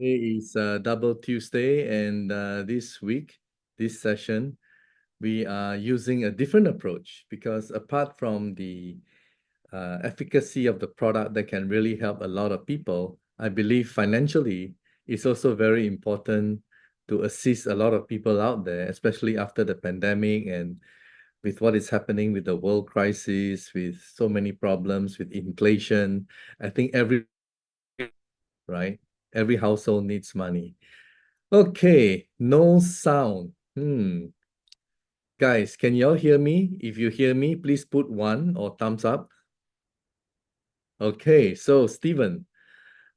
Today is Double Tuesday, and this week, this session, we are using a different approach because apart from the efficacy of the product that can really help a lot of people, I believe financially it's also very important to assist a lot of people out there, especially after the pandemic and with what is happening with the world crisis, with so many problems, with inflation. I think right? Every household needs money. Okay, no sound. Guys, can y'all hear me? If you hear me, please put one or thumbs up. Okay, so Stephen,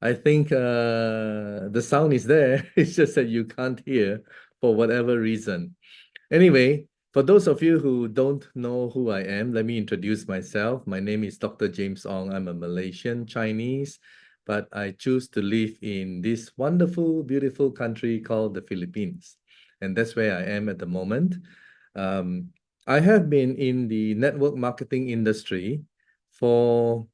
I think the sound is there. It's just that you can't hear for whatever reason. Anyway, for those of you who don't know who I am, let me introduce myself. My name is Dr. James Ong. I'm a Malaysian Chinese, but I choose to live in this wonderful, beautiful country called the Philippines. And that's where I am at the moment. I have been in the network marketing industry for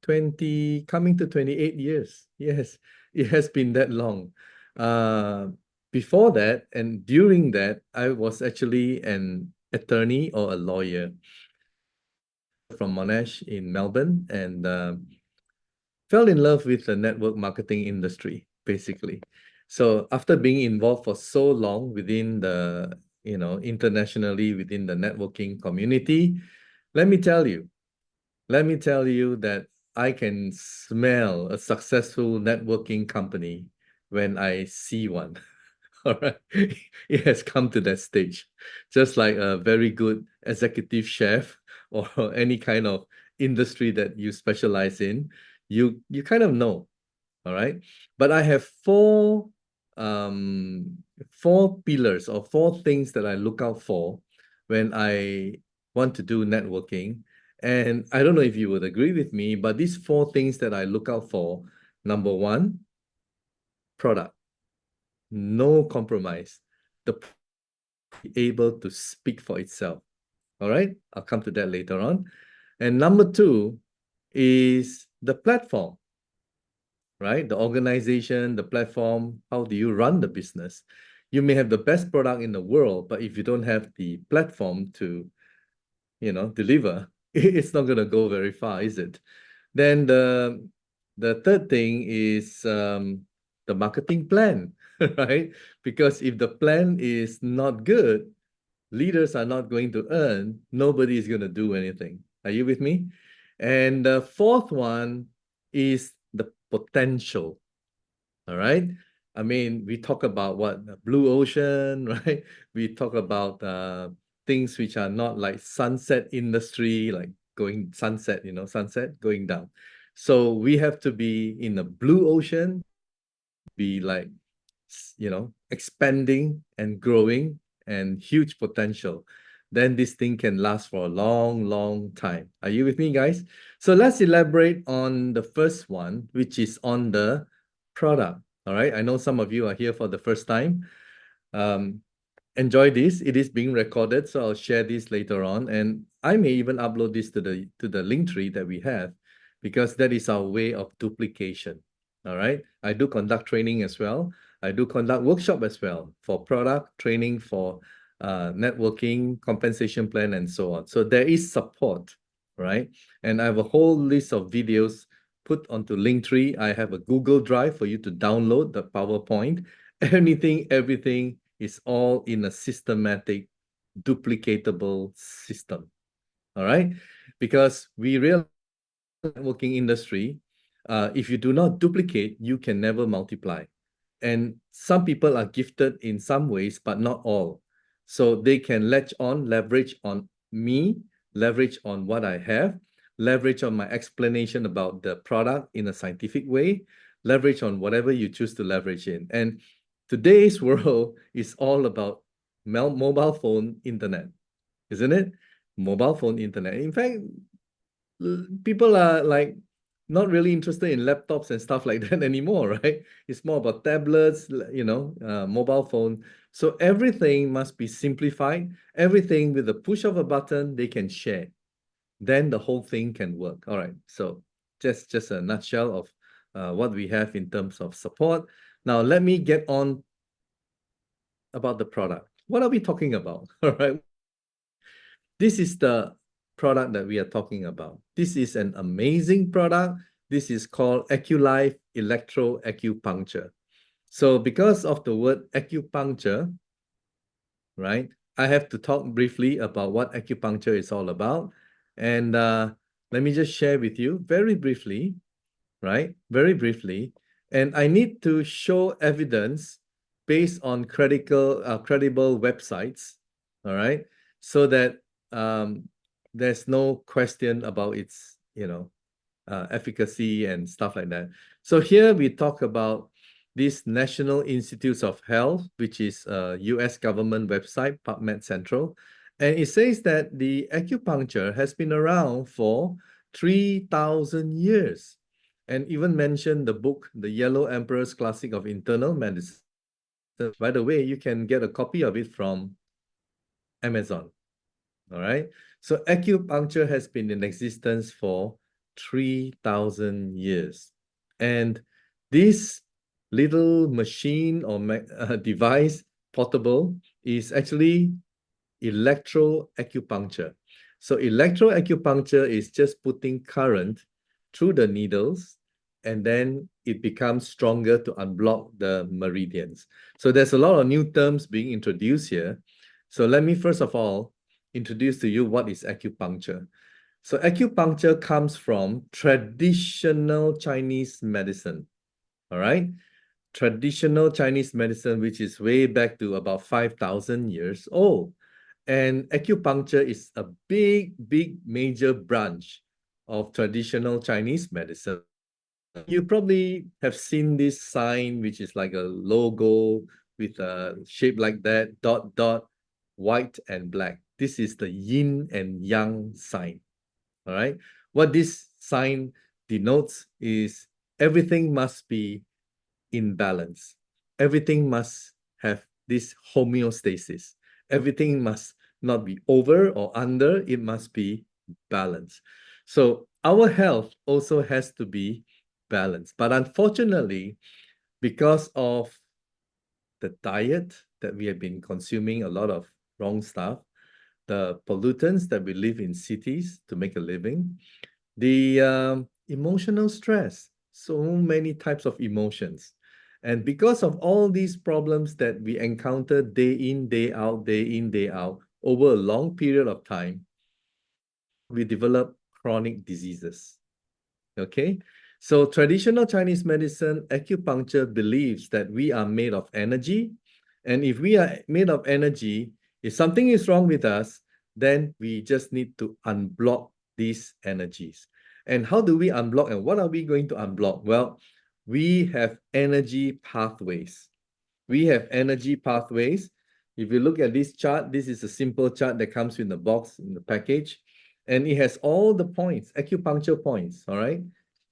20, coming to 28 years. Yes, it has been that long. Uh, Before that and during that, I was actually an attorney or a lawyer from Monash in Melbourne and fell in love with the network marketing industry, basically. So after being involved for so long within the, internationally within the networking community, let me tell you, that I can smell a successful networking company when I see one. All right. It has come to that stage. Just like a very good executive chef or any kind of industry that you specialize in, you kind of know. All right. But I have four pillars or four things that I look out for when I want to do networking. And I don't know if you would agree with me, but these four things that I look out for, number one, product, no compromise. The product be able to speak for itself. All right, I'll come to that later on. And number two is the platform, right? The organization, the platform, how do you run the business? You may have the best product in the world, but if you don't have the platform to, deliver, it's not going to go very far, is it? Then the third thing is the marketing plan, right? Because if the plan is not good, leaders are not going to earn, nobody is going to do anything. Are you with me? And the fourth one is the potential. All right. I mean, we talk about what blue ocean, right? We talk about things which are not like sunset industry, like going sunset, sunset going down. So we have to be in the blue ocean, be like, expanding and growing and huge potential. Then this thing can last for a long, long time. Are you with me, guys? So let's elaborate on the first one, which is on the product. All right. I know some of you are here for the first time. Enjoy this. It is being recorded, so I'll share this later on, and I may even upload this to the link tree that we have, because that is our way of duplication. All right. I do conduct training as well. I do conduct workshop as well for product training, for networking, compensation plan, and so on. So there is support, right? And I have a whole list of videos put onto Linktree. I have a Google Drive for you to download the PowerPoint. Anything, everything is all in a systematic, duplicatable system. All right? Because we realize networking industry, if you do not duplicate, you can never multiply. And some people are gifted in some ways, but not all. So they can leverage on me, leverage on what I have, leverage on my explanation about the product in a scientific way, leverage on whatever you choose to leverage in. And today's world is all about mobile phone internet, isn't it? Mobile phone internet. In fact, people are like not really interested in laptops and stuff like that anymore, right? It's more about tablets, mobile phone. So everything must be simplified. Everything with the push of a button, they can share. Then the whole thing can work. All right. So just a nutshell of what we have in terms of support. Now, let me get on about the product. What are we talking about? All right. This is the product that we are talking about. This is an amazing product. This is called aculife Electro Acupuncture. So because of the word acupuncture, right, I have to talk briefly about what acupuncture is all about. And let me just share with you very briefly, right? Very briefly. And I need to show evidence based on credible websites, all right? So that there's no question about its, efficacy and stuff like that. So here we talk about this National Institutes of Health, which is a US government website, PubMed Central. And it says that the acupuncture has been around for 3,000 years, and even mentioned the book, The Yellow Emperor's Classic of Internal Medicine. By the way, you can get a copy of it from Amazon. All right. So acupuncture has been in existence for 3,000 years. And this little machine or device, portable, is actually electro acupuncture. So electro acupuncture is just putting current through the needles, and then it becomes stronger to unblock the meridians. So there's a lot of new terms being introduced here. So let me first of all introduce to you what is acupuncture. So acupuncture comes from traditional Chinese medicine, all right? Traditional Chinese medicine, which is way back to about 5,000 years old. And acupuncture is a big, major branch of traditional Chinese medicine. You probably have seen this sign, which is like a logo with a shape like that, dot, dot, white and black. This is the yin and yang sign. All right. What this sign denotes is everything must be in balance. Everything must have this homeostasis. Everything must not be over or under. It must be balanced. So our health also has to be balanced. But unfortunately, because of the diet that we have been consuming a lot of wrong stuff, the pollutants that we live in cities to make a living, the emotional stress, so many types of emotions. And because of all these problems that we encounter day in, day out, over a long period of time, we develop chronic diseases. Okay? So traditional Chinese medicine, acupuncture believes that we are made of energy. And if we are made of energy, if something is wrong with us, then we just need to unblock these energies. And how do we unblock, and what are we going to unblock? Well, we have energy pathways. We have energy pathways. If you look at this chart, this is a simple chart that comes in the box, in the package, and it has all the points, acupuncture points, all right?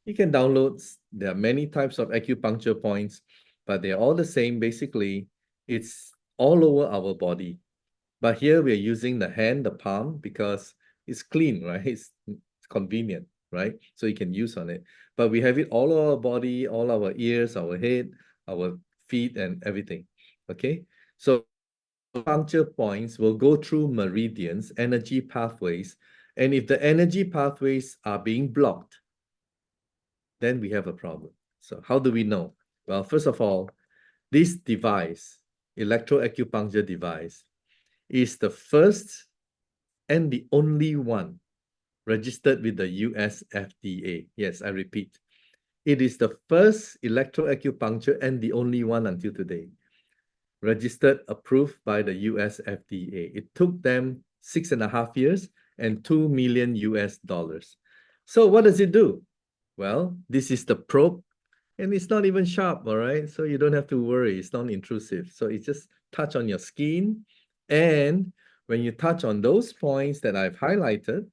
You can download, there are many types of acupuncture points, but they're all the same. Basically, it's all over our body. But here we're using the hand, the palm, because it's clean, right? It's convenient, right? So you can use on it. But we have it all over our body, all our ears, our head, our feet, and everything. Okay? So puncture points will go through meridians, energy pathways. And if the energy pathways are being blocked, then we have a problem. So how do we know? Well, first of all, this device, electroacupuncture device, is the first and the only one registered with the US FDA. Yes, I repeat. It is the first electroacupuncture and the only one until today. Registered, approved by the US FDA. It took them 6.5 years and $2 million US dollars. So what does it do? Well, this is the probe, and it's not even sharp, all right? So you don't have to worry, it's non-intrusive. So it just touch on your skin, and when you touch on those points that I've highlighted,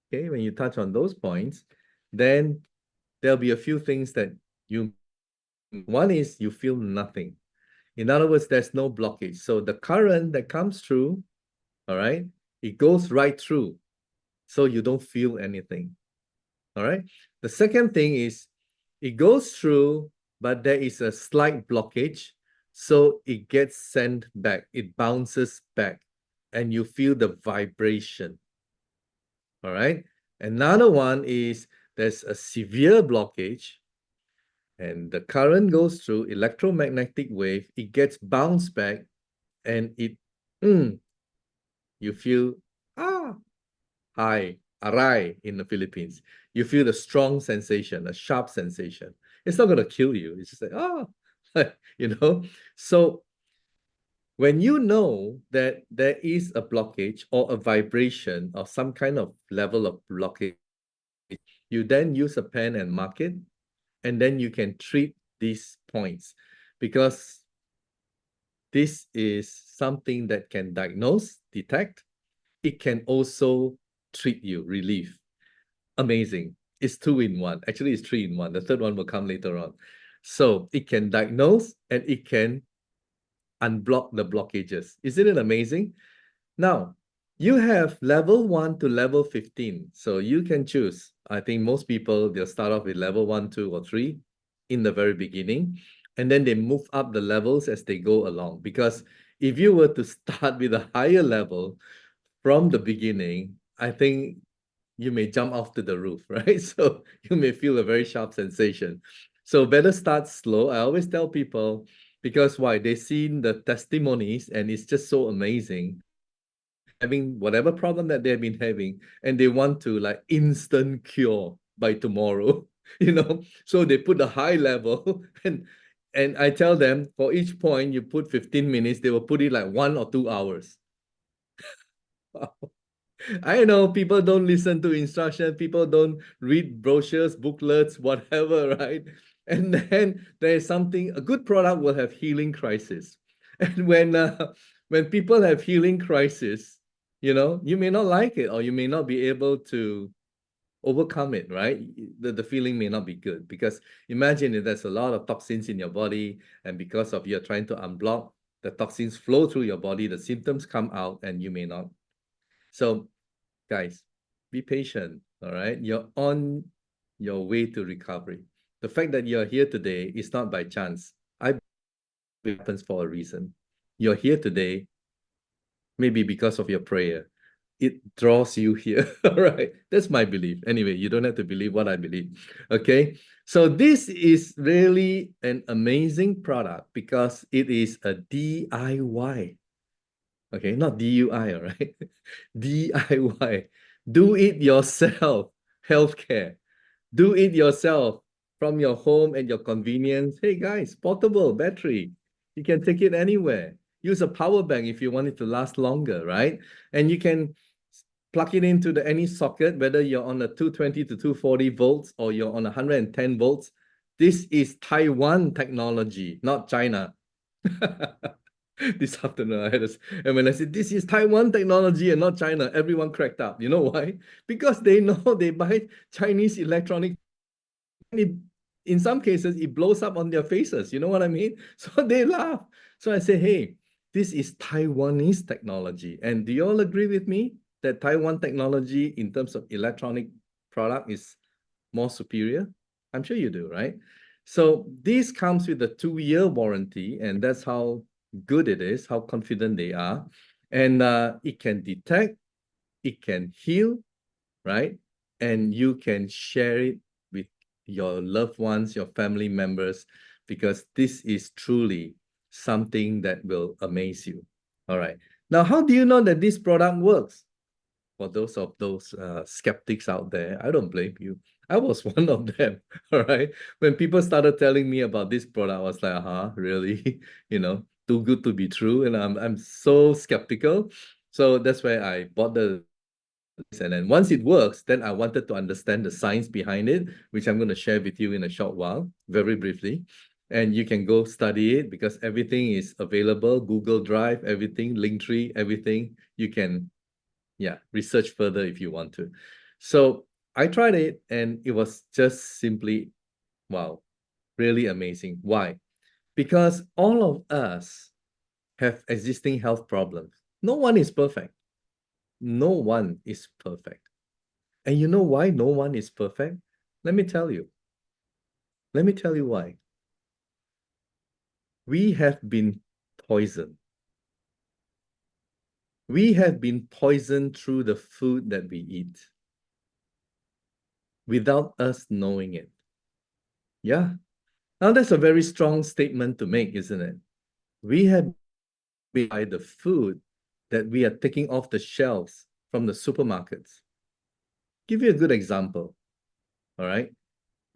okay, when you touch on those points, then there'll be a few things that one is you feel nothing. In other words, there's no blockage. So the current that comes through, all right, it goes right through. So you don't feel anything. All right. The second thing is It goes through, but there is a slight blockage. So it gets sent back. It bounces back and you feel the vibration. All right. Another one is there's a severe blockage and the current goes through electromagnetic wave. It gets bounced back and you feel high, aray in the Philippines. You feel the strong sensation, a sharp sensation. It's not going to kill you. It's just like, So when you know that there is a blockage or a vibration or some kind of level of blockage, you then use a pen and mark it, and then you can treat these points because this is something that can diagnose, detect. It can also treat you, relieve. Amazing. It's 2 in 1. Actually, it's 3 in 1. The third one will come later on. So it can diagnose and it can unblock the blockages. Isn't it amazing? Now, you have level 1 to level 15. So you can choose. I think most people, they'll start off with level 1, 2, or 3 in the very beginning. And then they move up the levels as they go along. Because if you were to start with a higher level from the beginning, I think you may jump off to the roof, right? So you may feel a very sharp sensation. So better start slow. I always tell people, because why? They've seen the testimonies and it's just so amazing. Having whatever problem that they've been having, and they want to like instant cure by tomorrow, So they put a high level and I tell them for each point you put 15 minutes, they will put it like 1 or 2 hours. I know people don't listen to instruction, people don't read brochures, booklets, whatever, right? And then there's something, a good product will have healing crisis. And when people have healing crisis, you may not like it or you may not be able to overcome it, right? The feeling may not be good because imagine if there's a lot of toxins in your body and because of you're trying to unblock, the toxins flow through your body, the symptoms come out and you may not. So guys, be patient, all right? You're on your way to recovery. The fact that you're here today is not by chance. I believe it happens for a reason. You're here today, maybe because of your prayer. It draws you here, all right? That's my belief. Anyway, you don't have to believe what I believe, okay? So this is really an amazing product because it is a DIY. Okay, not DUI, all right? DIY. Do it yourself. Healthcare. Do it yourself from your home and your convenience. Hey guys, portable battery. You can take it anywhere. Use a power bank if you want it to last longer, right? And you can plug it into any socket, whether you're on a 220 to 240 volts or you're on 110 volts. This is Taiwan technology, not China. This afternoon, and when I said this is Taiwan technology and not China, everyone cracked up. You know why? Because they know they buy Chinese electronic. In some cases, it blows up on their faces. You know what I mean? So they laugh. So I say, hey, this is Taiwanese technology. And do you all agree with me that Taiwan technology in terms of electronic product is more superior? I'm sure you do, right? So this comes with a 2-year warranty, and that's how good it is, how confident they are. And it can detect, it can heal, right? And you can share it with your loved ones, your family members, because this is truly something that will amaze you. All right. Now, how do you know that this product works? For those skeptics out there, I don't blame you. I was one of them. All right. When people started telling me about this product, I was like, really? Too good to be true. And I'm so skeptical. So that's why I bought and then once it works, then I wanted to understand the science behind it, which I'm going to share with you in a short while, very briefly. And you can go study it because everything is available, Google Drive, everything, Linktree, everything. You can research further if you want to. So I tried it and it was just simply, wow, really amazing. Why? Because all of us have existing health problems. No one is perfect. No one is perfect. And you know why no one is perfect? Let me tell you. Let me tell you why. We have been poisoned. We have been poisoned through the food that we eat without us knowing it. Yeah. Now, that's a very strong statement to make, isn't it? We have been by the food that we are taking off the shelves from the supermarkets. Give you a good example. All right.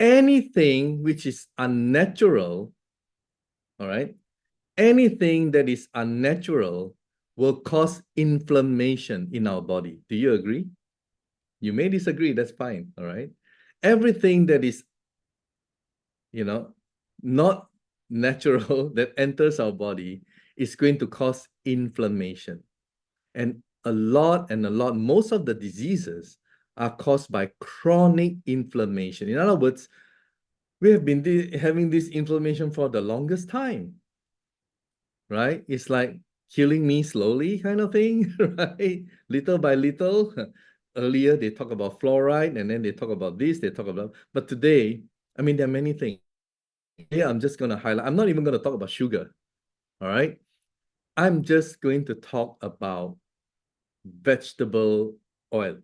Anything which is unnatural, all right, anything that is unnatural will cause inflammation in our body. Do you agree? You may disagree, that's fine, all right? Everything that is, not natural that enters our body is going to cause inflammation. And most of the diseases are caused by chronic inflammation. In other words, we have been having this inflammation for the longest time, right? It's like killing me slowly kind of thing, right? Little by little. Earlier, they talk about fluoride, and then they talk about this, but today, I mean, there are many things. Yeah, I'm just going to highlight. I'm not even going to talk about sugar, all right? I'm just going to talk about vegetable oil.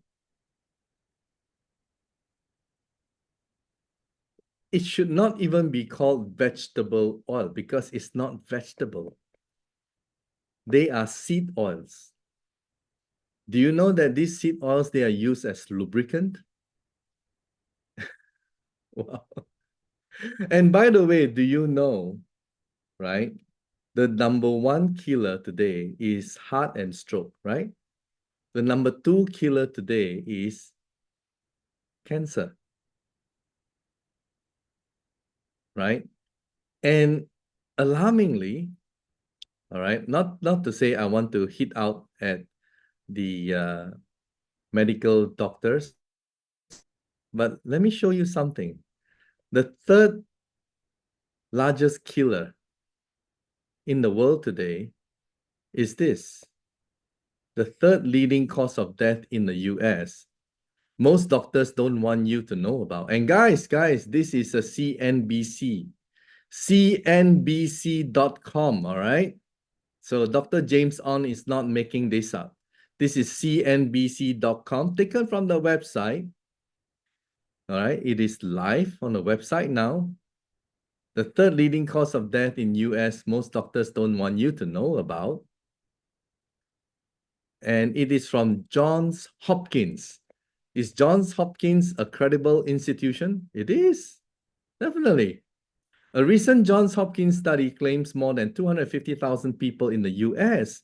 It should not even be called vegetable oil because it's not vegetable. They are seed oils. Do you know that these seed oils, they are used as lubricant? Wow. And by the way, do you know, right? The number one killer today is heart and stroke, right? The number two killer today is cancer, right? And alarmingly, all right, not to say I want to hit out at the medical doctors, but let me show you something. The third largest killer in the world today is this. The third leading cause of death in the US. Most doctors don't want you to know about. And guys, this is a CNBC. CNBC.com, all right? So Dr. James On is not making this up. This is CNBC.com, taken from the website. All right, it is live on the website now. The third leading cause of death in US, most doctors don't want you to know about. And it is from Johns Hopkins. Is Johns Hopkins a credible institution? It is, definitely. A recent Johns Hopkins study claims more than 250,000 people in the US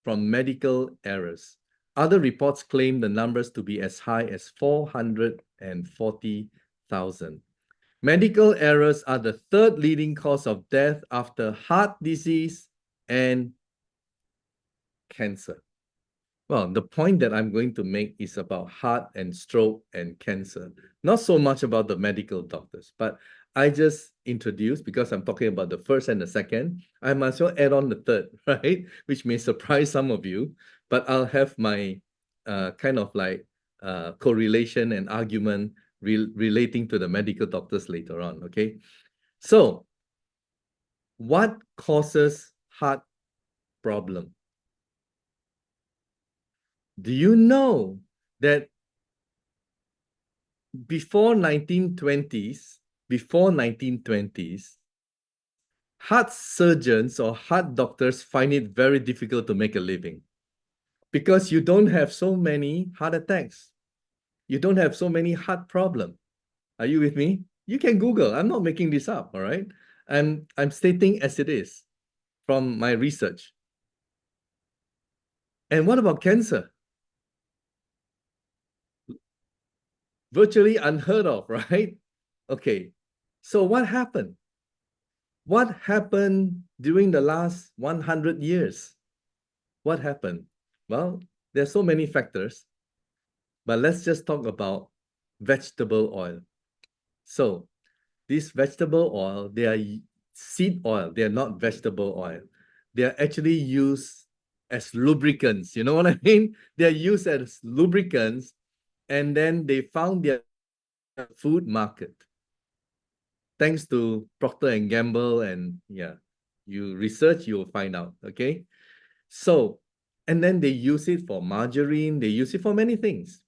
from medical errors. Other reports claim the numbers to be as high as 440,000. Medical errors are the third leading cause of death after heart disease and cancer. Well, the point that I'm going to make is about heart and stroke and cancer, not so much about the medical doctors, but I just introduced, because I'm talking about the first and the second, I might as well add on the third, right? Which may surprise some of you, but I'll have my kind of like correlation and argument relating to the medical doctors later on, okay? So, what causes heart problem? Do you know that before 1920s, heart surgeons or heart doctors find it very difficult to make a living because you don't have so many heart attacks. You don't have so many heart problems. Are you with me? You can Google. I'm not making this up, all right? I'm stating as it is from my research. And what about cancer? Virtually unheard of, right? Okay, so what happened? What happened during the last 100 years? What happened? Well, there are so many factors, but let's just talk about vegetable oil. So this vegetable oil, they are seed oil. They are not vegetable oil. They are actually used as lubricants. You know what I mean? They are used as lubricants, and then they found their food market. thanks to Procter and Gamble, and yeah, you research, you'll find out. Okay. So, and then they use it for margarine, they use it for many things.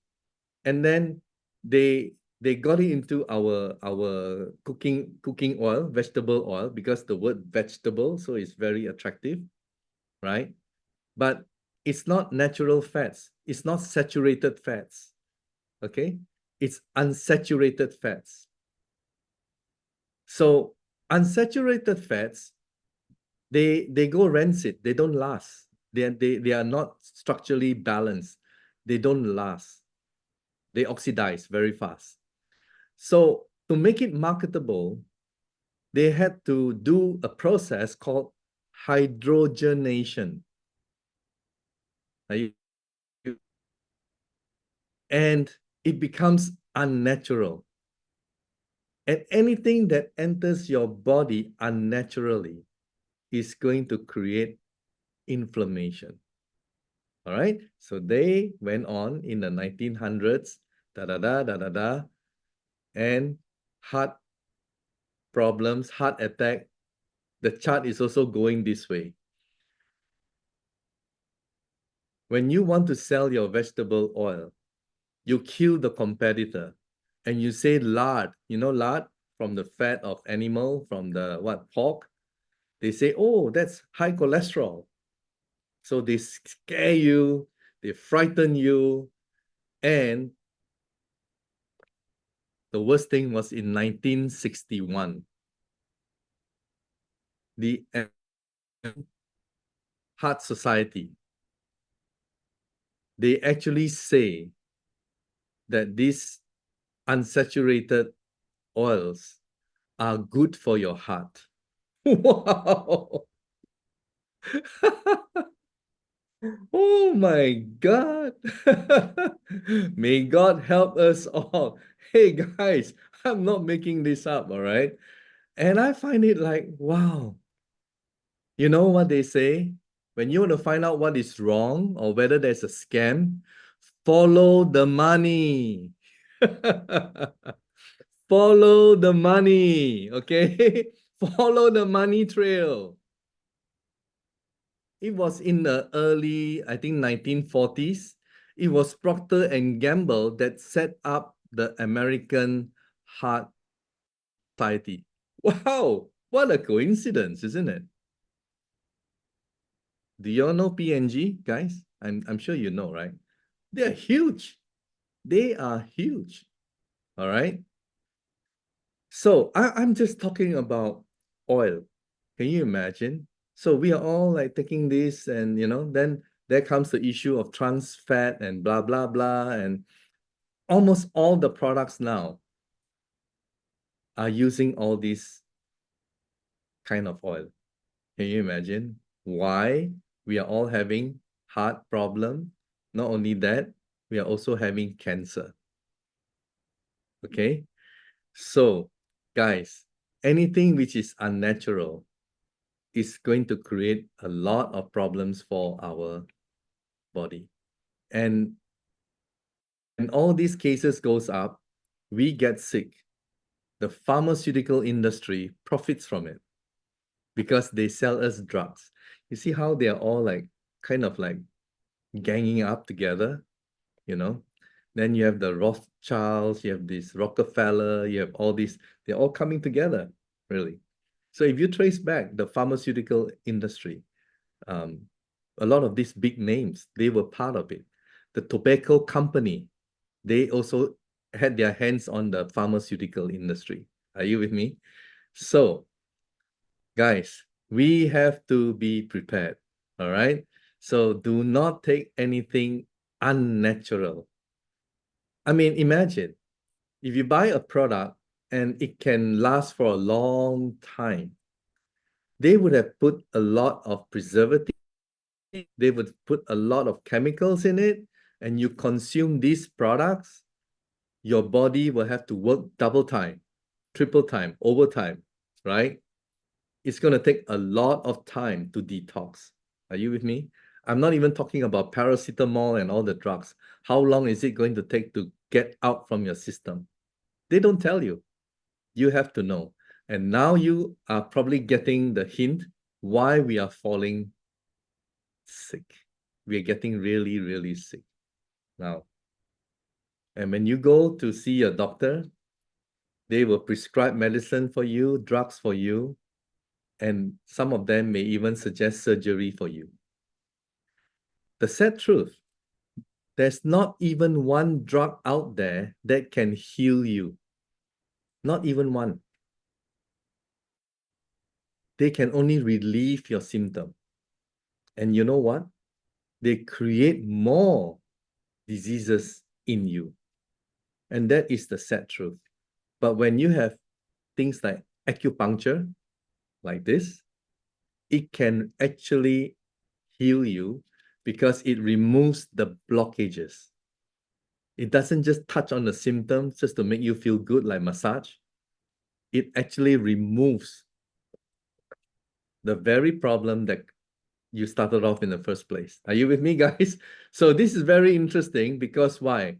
And then they got it into our cooking oil, vegetable oil, because the word vegetable, so it's very attractive, right? But it's not natural fats, it's not saturated fats. Okay, it's unsaturated fats. So unsaturated fats, they go rancid, they don't last. They are not structurally balanced, they don't last, they oxidize very fast. So to make it marketable, they had to do a process called hydrogenation. And it becomes unnatural. And anything that enters your body unnaturally is going to create inflammation. All right. So they went on in the 1900s, and heart problems, heart attack. The chart is also going this way. When you want to sell your vegetable oil, you kill the competitor and you say lard, you know, lard from the fat of animal, from the pork. They say, oh, that's high cholesterol. So they scare you, they frighten you. And the worst thing was in 1961, the Heart Society, they actually say that these unsaturated oils are good for your heart. Wow. Oh my God. May God help us all. Hey guys, I'm not making this up, all right? And I find it like, wow. You know what they say? When you want to find out what is wrong or whether there's a scam, follow the money. Follow the money, okay? Follow the money trail. It was in the early, I think, 1940s. It was Procter and Gamble that set up the American Heart Society. Wow, what a coincidence, isn't it? Do you all know P&G, guys? I'm sure you know, right? They're huge. They are huge. All right. So I'm just talking about oil. Can you imagine? So we are all like taking this, and then there comes the issue of trans fat and blah blah blah, and almost all the products now are using all these kind of oil. Can you imagine why we are all having heart problem? Not only that, we are also having cancer. Okay, so guys, anything which is unnatural is going to create a lot of problems for our body. And all these cases goes up, we get sick. The pharmaceutical industry profits from it because they sell us drugs. You see how they are all like kind of like ganging up together, you know? Then you have the Rothschilds, you have this Rockefeller, you have all these, they're all coming together, really. So if you trace back the pharmaceutical industry, a lot of these big names, they were part of it. The tobacco company, they also had their hands on the pharmaceutical industry. Are you with me? So, guys, we have to be prepared. All right. So do not take anything unnatural. I mean, imagine if you buy a product and it can last for a long time, they would have put a lot of preservative, they would put a lot of chemicals in it, and you consume these products, your body will have to work double time, triple time, overtime, right? It's going to take a lot of time to detox. Are you with me? I'm not even talking about paracetamol and all the drugs. How long is it going to take to get out from your system? They don't tell you. You have to know. And now you are probably getting the hint why we are falling sick. We are getting really, really sick now. And when you go to see a doctor, they will prescribe medicine for you, drugs for you, and some of them may even suggest surgery for you. The sad truth, there's not even one drug out there that can heal you. Not even one. They can only relieve your symptom. And you know what? They create more diseases in you. And that is the sad truth. But when you have things like acupuncture, like this, it can actually heal you because it removes the blockages. It doesn't just touch on the symptoms just to make you feel good like massage. It actually removes the very problem that you started off in the first place. Are you with me, guys? So this is very interesting because why?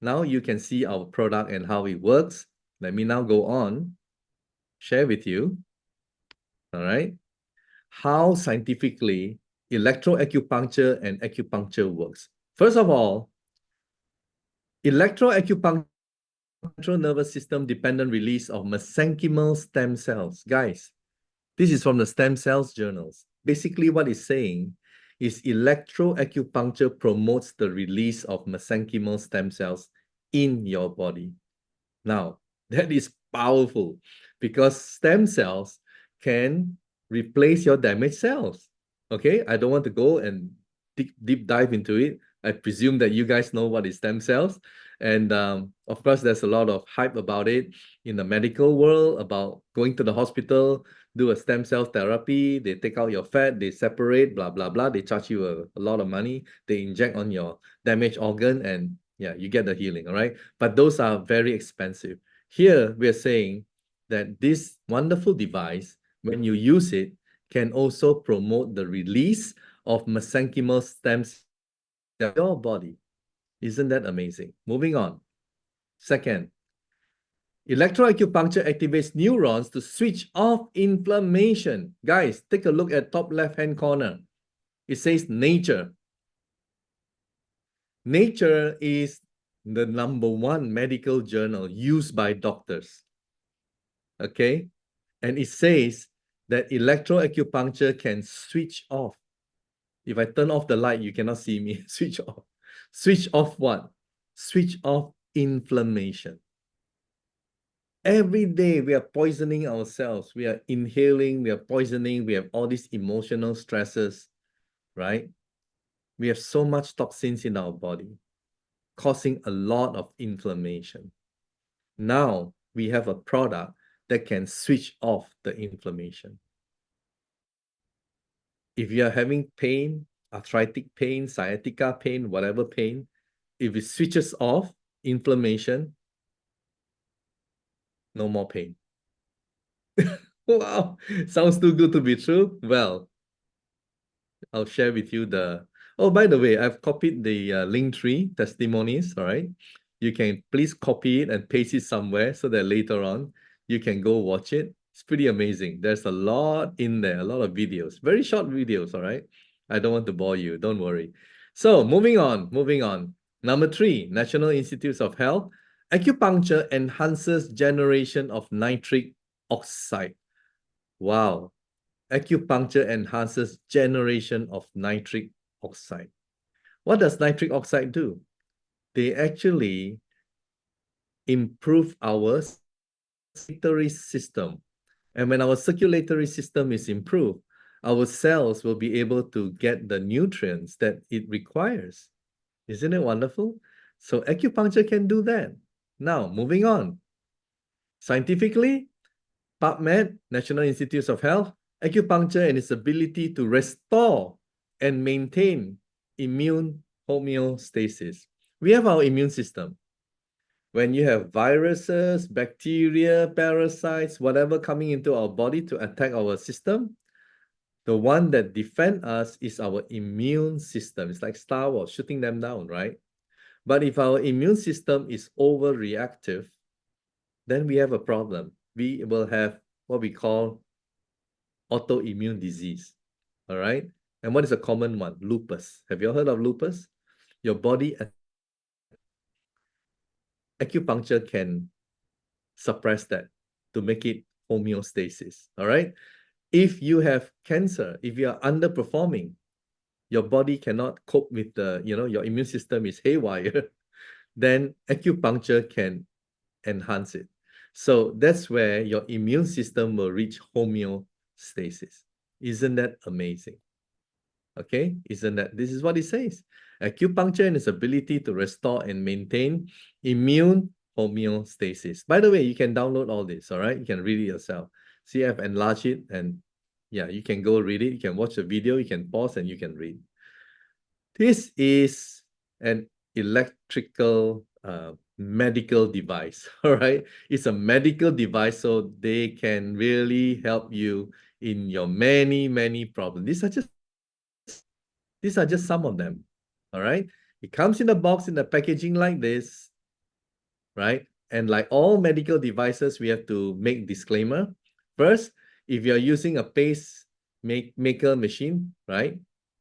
Now you can see our product and how it works. Let me now go on, share with you, all right, how scientifically electroacupuncture and acupuncture works. First of all, electroacupuncture nervous system dependent release of mesenchymal stem cells. Guys, this is from the stem cells journals. Basically, what it's saying is electroacupuncture promotes the release of mesenchymal stem cells in your body. Now, that is powerful because stem cells can replace your damaged cells. Okay, I don't want to go and deep dive into it. I presume that you guys know what is stem cells. And of course, there's a lot of hype about it in the medical world about going to the hospital, do a stem cell therapy. They take out your fat, they separate, blah, blah, blah. They charge you a lot of money. They inject on your damaged organ and yeah, you get the healing, all right? But those are very expensive. Here, we're saying that this wonderful device, when you use it, can also promote the release of mesenchymal stem cells in your body. Isn't that amazing? Moving on. Second, electroacupuncture activates neurons to switch off inflammation. Guys, take a look at top left-hand corner. It says nature. Nature is the #1 medical journal used by doctors. Okay? And it says that electroacupuncture can switch off. If I turn off the light, you cannot see me. Switch off. Switch off what? Switch off inflammation. Every day we are poisoning ourselves. We are inhaling, we are poisoning, we have all these emotional stresses, right? We have so much toxins in our body, causing a lot of inflammation. Now we have a product that can switch off the inflammation. If you are having pain, arthritic pain, sciatica pain, whatever pain, if it switches off inflammation, no more pain. Wow, sounds too good to be true. Well, I'll share with you the... Oh, by the way, I've copied the Linktree testimonies, all right? You can please copy it and paste it somewhere so that later on you can go watch it. It's pretty amazing. There's a lot in there, a lot of videos, very short videos, all right? I don't want to bore you, don't worry. So moving on. Number 3, National Institutes of Health. Acupuncture enhances generation of nitric oxide. Wow. Acupuncture enhances generation of nitric oxide. What does nitric oxide do? They actually improve our circulatory system. And when our circulatory system is improved, our cells will be able to get the nutrients that it requires. Isn't it wonderful? So acupuncture can do that. Now, moving on. Scientifically, PubMed, National Institutes of Health, acupuncture and its ability to restore and maintain immune homeostasis. We have our immune system. When you have viruses, bacteria, parasites, whatever coming into our body to attack our system, the one that defends us is our immune system. It's like Star Wars, shooting them down, right? But if our immune system is overreactive, then we have a problem. We will have what we call autoimmune disease. All right. And what is a common one? Lupus. Have you heard of lupus? Your body, acupuncture can suppress that to make it homeostasis. All right. If you have cancer, if you are underperforming, your body cannot cope with your immune system is haywire, then acupuncture can enhance it. So that's where your immune system will reach homeostasis. Isn't that amazing? Okay, isn't that? This is what it says. Acupuncture and its ability to restore and maintain immune homeostasis. By the way, you can download all this, all right? You can read it yourself. See, I've enlarged it, and yeah, you can go read it. You can watch the video, you can pause, and you can read. This is an electrical medical device, all right? It's a medical device, so they can really help you in your many, many problems. These are just some of them, all right? It comes in a box in the packaging like this, right? And like all medical devices, we have to make disclaimer. First, if you're using a pacemaker machine, right?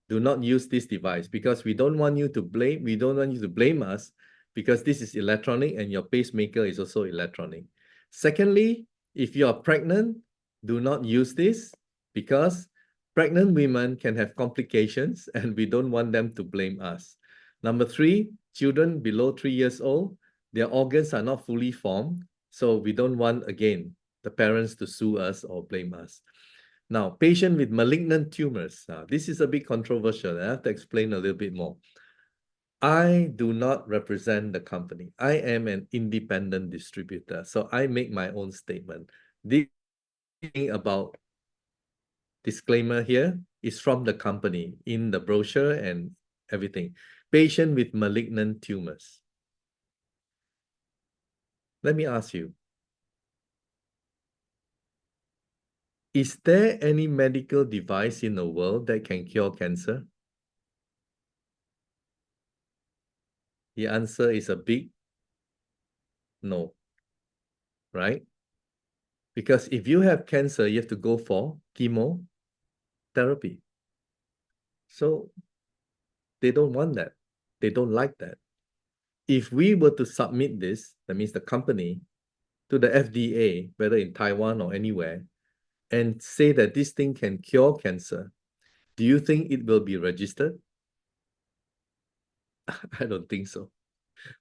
Do not use this device because we don't want you to blame us because this is electronic and your pacemaker is also electronic. Secondly, if you are pregnant, do not use this because pregnant women can have complications and we don't want them to blame us. Number three, children below 3 years old, their organs are not fully formed. So we don't want, again, the parents to sue us or blame us. Now, patient with malignant tumors. This is a bit controversial. I have to explain a little bit more. I do not represent the company. I am an independent distributor. So I make my own statement. This thing about disclaimer here is from the company in the brochure and everything. Patient with malignant tumors. Let me ask you, is there any medical device in the world that can cure cancer? The answer is a big no, right? Because if you have cancer, you have to go for chemotherapy. So they don't want that. They don't like that. If we were to submit this, that means the company, to the FDA, whether in Taiwan or anywhere, and say that this thing can cure cancer, do you think it will be registered? I don't think so.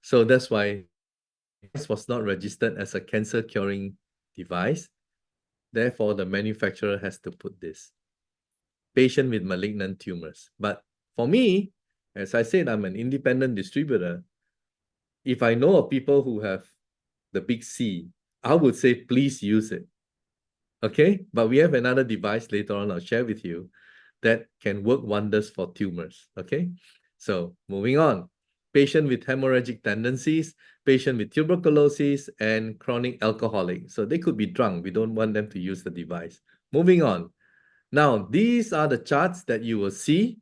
So that's why this was not registered as a cancer curing device. Therefore, the manufacturer has to put this. Patient with malignant tumors. But for me, as I said, I'm an independent distributor. If I know of people who have the big C, I would say, please use it. Okay, but we have another device later on I'll share with you that can work wonders for tumors. Okay, so moving on. Patient with hemorrhagic tendencies, patient with tuberculosis, and chronic alcoholic. So they could be drunk. We don't want them to use the device. Moving on. Now, these are the charts that you will see.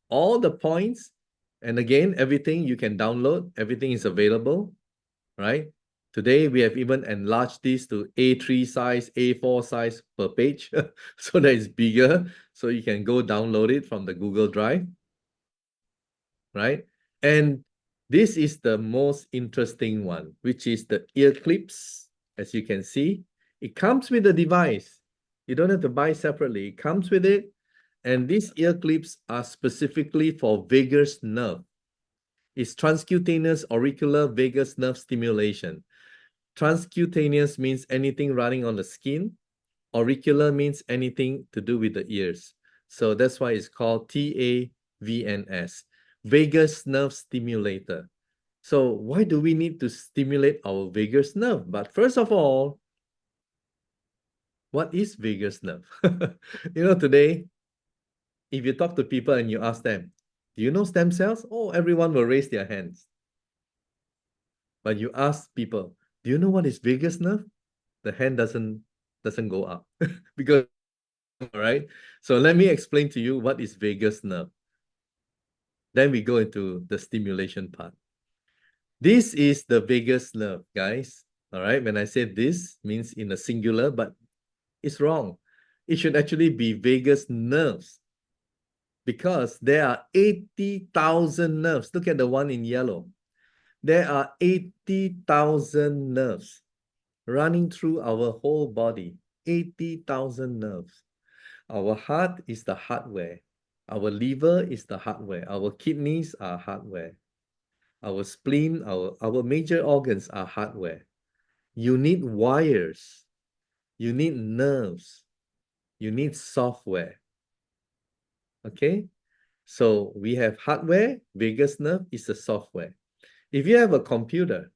All the points. And again, everything you can download. Everything is available, right? Today, we have even enlarged this to A3 size, A4 size per page, so that it's bigger, so you can go download it from the Google Drive, right? And this is the most interesting one, which is the ear clips. As you can see, it comes with the device. You don't have to buy separately. It comes with it. And these ear clips are specifically for vagus nerve. It's transcutaneous auricular vagus nerve stimulation. Transcutaneous means anything running on the skin. Auricular means anything to do with the ears. So that's why it's called TAVNS, vagus nerve stimulator. So why do we need to stimulate our vagus nerve? But first of all, what is vagus nerve? Today, if you talk to people and you ask them, do you know stem cells? Oh, everyone will raise their hands. But you ask people, do you know what is vagus nerve? The hand doesn't go up because, all right. So let me explain to you what is vagus nerve. Then we go into the stimulation part. This is the vagus nerve, guys. All right. When I say this, means in a singular, but It's wrong. It should actually be vagus nerves because there are 80,000 nerves. Look at the one in yellow. There are 80,000 nerves running through our whole body. 80,000 nerves. Our heart is the hardware. Our liver is the hardware. Our kidneys are hardware. Our spleen, our major organs are hardware. You need wires. You need nerves. You need software. Okay? So we have hardware, vagus nerve is the software. If you have a computer,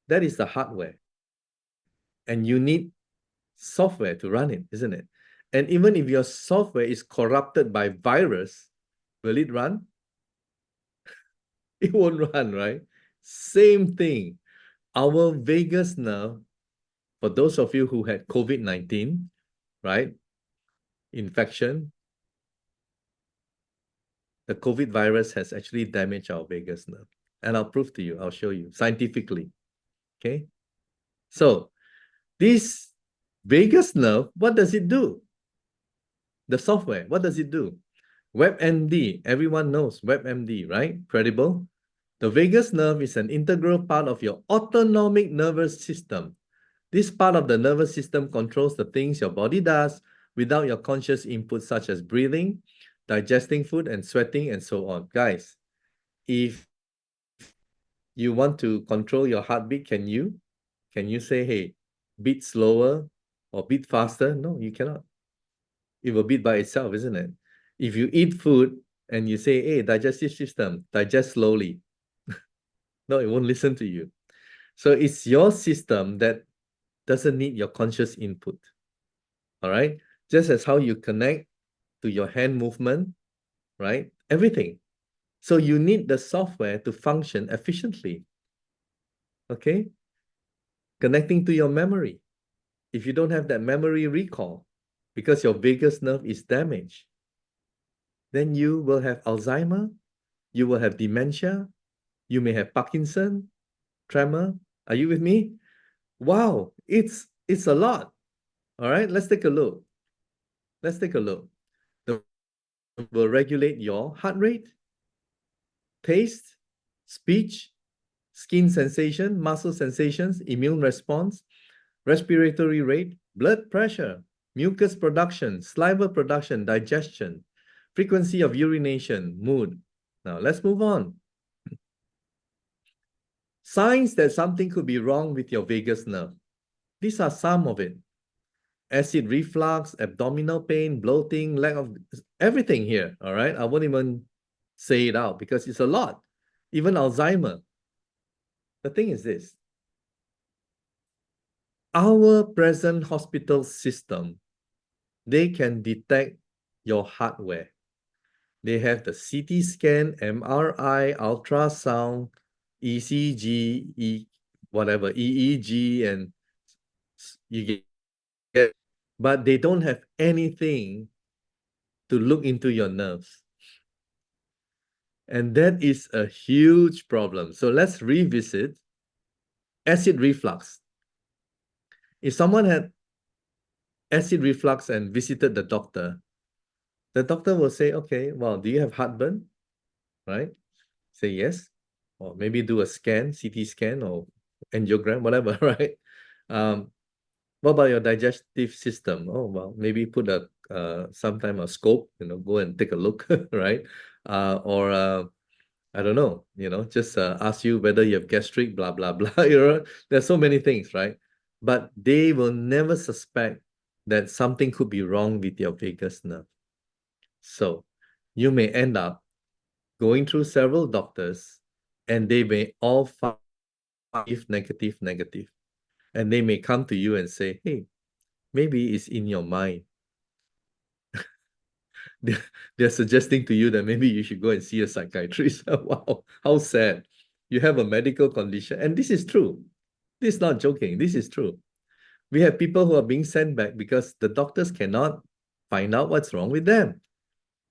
that is the hardware. And you need software to run it, isn't it? And even if your software is corrupted by virus, will it run? It won't run, right? Same thing. Our vagus nerve, for those of you who had COVID-19, right? Infection, the COVID virus has actually damaged our vagus nerve. And I'll prove to you, I'll show you scientifically. Okay. So this vagus nerve, what does it do? The software, what does it do? WebMD, everyone knows WebMD, right? Credible. The vagus nerve is an integral part of your autonomic nervous system. This part of the nervous system controls the things your body does without your conscious input, such as breathing, digesting food, and sweating, and so on. Guys, if you want to control your heartbeat, can you? Can you say, hey, beat slower or beat faster? No, you cannot. It will beat by itself, isn't it? If you eat food and you say, hey, digestive system, digest slowly. No, it won't listen to you. So it's your system that doesn't need your conscious input. All right? Just as how you connect to your hand movement, right? Everything. So you need the software to function efficiently. Okay? Connecting to your memory. If you don't have that memory recall, because your vagus nerve is damaged, then you will have Alzheimer, you will have dementia, you may have Parkinson, tremor. Are you with me? Wow, it's a lot. All right, let's take a look. Let's take a look. The will regulate your heart rate, taste, speech, skin sensation, muscle sensations, immune response, respiratory rate, blood pressure, mucus production, saliva production, digestion, frequency of urination, mood. Now let's move on. Signs that something could be wrong with your vagus nerve. These are some of it. Acid reflux, abdominal pain, bloating, lack of everything here, all right? I won't even say it out because it's a lot. Even Alzheimer. The thing is this. Our present hospital system, they can detect your hardware. They have the CT scan, MRI, ultrasound, ECG, whatever, EEG, and you get, but they don't have anything to look into your nerves. And that is a huge problem. So let's revisit acid reflux. If someone had acid reflux and visited the doctor will say, okay, well, do you have heartburn? Right? Say yes. Or maybe do a scan, CT scan or angiogram, whatever, right? What about your digestive system? Oh, well, maybe put a sometime a scope, go and take a look, right? Or I don't know, just ask you whether you have gastric, blah, blah, blah. There's so many things, right? But they will never suspect that something could be wrong with your vagus nerve. So you may end up going through several doctors and they may all find negative, negative. And they may come to you and say, hey, maybe it's in your mind. They're suggesting to you that maybe you should go and see a psychiatrist. Wow, how sad. You have a medical condition. And this is true. This is not joking. This is true. We have people who are being sent back because the doctors cannot find out what's wrong with them.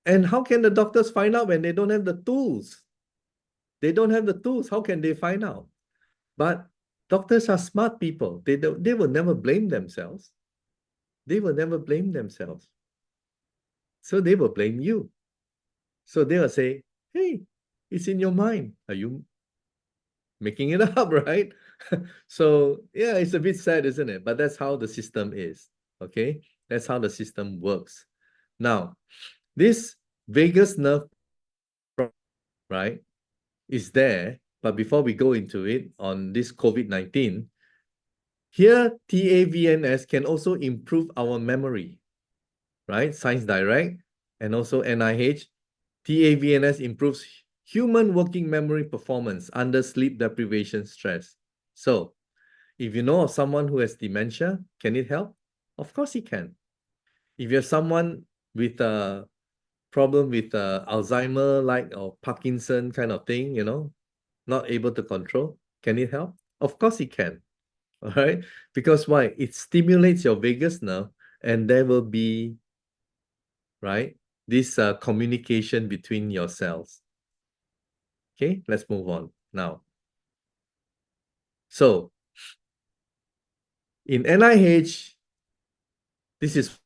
And how can the doctors find out when they don't have the tools? They don't have the tools. How can they find out? But doctors are smart people. They will never blame themselves. they will never blame themselves. So they will blame you. So they will say, hey, it's in your mind. Are you making it up, right? So yeah, it's a bit sad, isn't it? But that's how the system is. Okay, that's how the system works. Now, this vagus nerve, right, is there. But before we go into it on this COVID-19, here TAVNS can also improve our memory, right? Science Direct and also NIH. TAVNS improves human working memory performance under sleep deprivation stress. So, if you know of someone who has dementia, can it help? Of course it can. If you have someone with a problem with Alzheimer, like or Parkinson kind of thing, not able to control, can it help? Of course it can. All right. Because why? It stimulates your vagus nerve, and there will be, right, this communication between your cells. Okay, let's move on now. So, in NIH, this is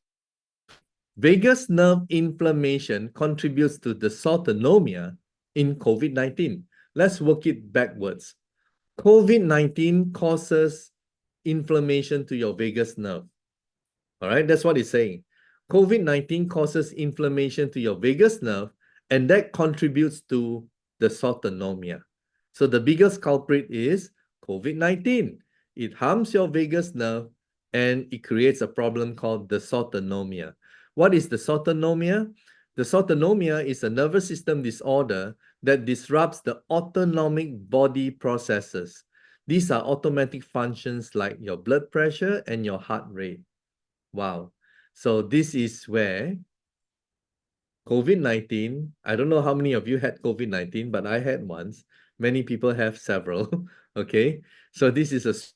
vagus nerve inflammation contributes to dysautonomia in COVID-19. Let's work it backwards. COVID-19 causes inflammation to your vagus nerve. All right, that's what it's saying. COVID-19 causes inflammation to your vagus nerve, and that contributes to dysautonomia. So the biggest culprit is COVID-19. It harms your vagus nerve, and it creates a problem called dysautonomia. What is dysautonomia? Dysautonomia is a nervous system disorder that disrupts the autonomic body processes. These are automatic functions like your blood pressure and your heart rate. Wow. So this is where COVID-19, I don't know how many of you had COVID-19, but I had once. Many people have several. Okay. So this is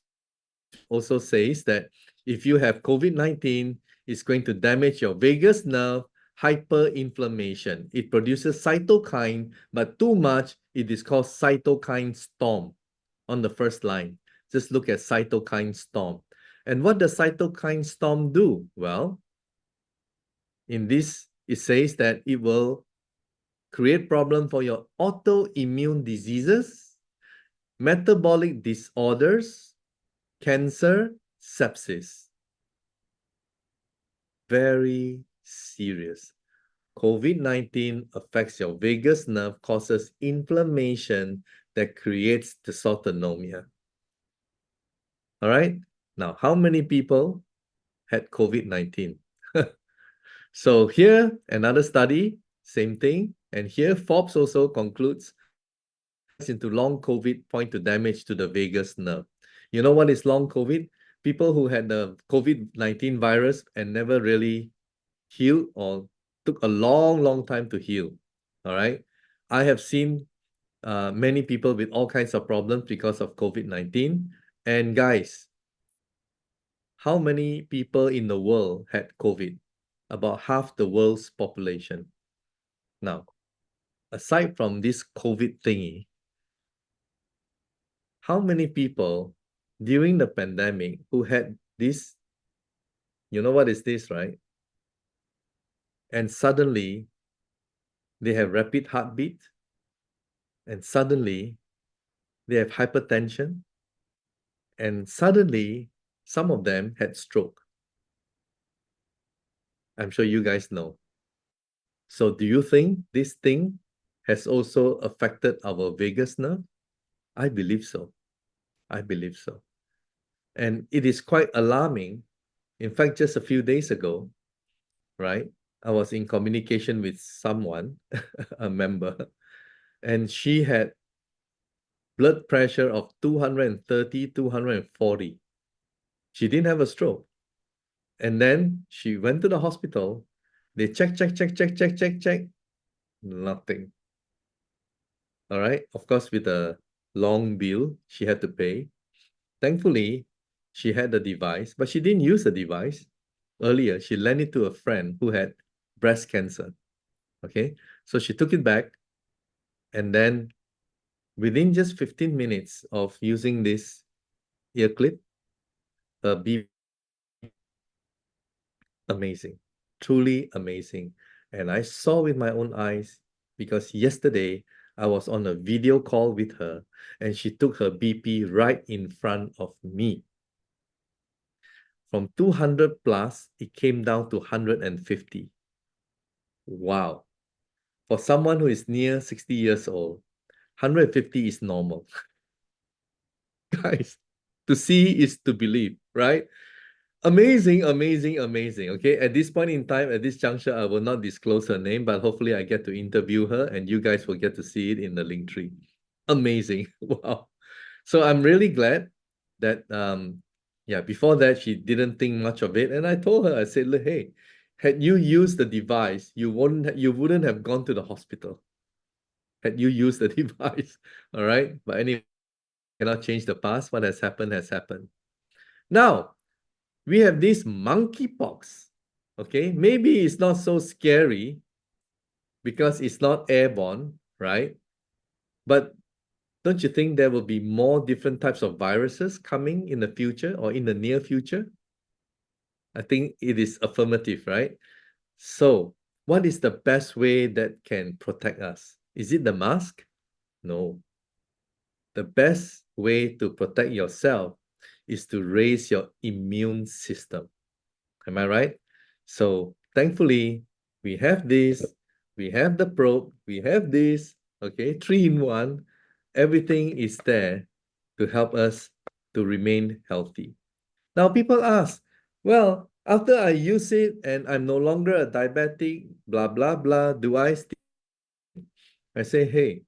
also says that if you have COVID-19, it's going to damage your vagus nerve, hyperinflammation. It produces cytokine, but too much, it is called cytokine storm on the first line. Just look at cytokine storm. And what does cytokine storm do? Well, in this, it says that it will create problem for your autoimmune diseases, metabolic disorders, cancer, sepsis. Very serious. COVID-19 affects your vagus nerve, causes inflammation that creates dysautonomia. All right. Now, how many people had COVID-19? So here, another study, same thing. And here, Forbes also concludes into long COVID point to damage to the vagus nerve. You know what is long COVID? People who had the COVID-19 virus and never really healed or took a long, long time to heal. All right. I have seen many people with all kinds of problems because of COVID-19. And guys, how many people in the world had COVID? About half the world's population. Now, aside from this COVID thingy, how many people during the pandemic who had this, you know what is this, right? And suddenly they have rapid heartbeat, and suddenly they have hypertension, and suddenly some of them had stroke. I'm sure you guys know. So do you think this thing has also affected our vagus nerve? I believe so. I believe so. And it is quite alarming. In fact, just a few days ago, right, I was in communication with someone, a member, and she had blood pressure of 230, 240. She didn't have a stroke. And then she went to the hospital. They check. Nothing. All right. Of course, with a long bill she had to pay. Thankfully, she had the device, but she didn't use the device earlier. She lent it to a friend who had breast cancer. Okay. So she took it back. And then within just 15 minutes of using this ear clip, a beep amazing, truly amazing. And I saw with my own eyes because yesterday I was on a video call with her and she took her BP right in front of me. From 200 plus, it came down to 150. Wow. For someone who is near 60 years old, 150 is normal. Guys, to see is to believe, right? Amazing, amazing, amazing. Okay, at this point in time, at this juncture, I will not disclose her name, but hopefully I get to interview her and you guys will get to see it in the link tree. Amazing. Wow. So I'm really glad that yeah, before that she didn't think much of it. And I told her, I said, "Look, hey, had you used the device, you wouldn't have gone to the hospital. Had you used the device." All right. But anyway, cannot change the past. What has happened has happened. Now we have this monkeypox. Okay, maybe it's not so scary because it's not airborne, right? But don't you think there will be more different types of viruses coming in the future or in the near future? I think it is affirmative, right? So, what is the best way that can protect us? Is it the mask? No. The best way to protect yourself is to raise your immune system. Am I right? So thankfully, we have this, we have the probe, we have this, okay, three in one. Everything is there to help us to remain healthy. Now, people ask, well, after I use it and I'm no longer a diabetic, blah, blah, blah, do I still? I say, hey,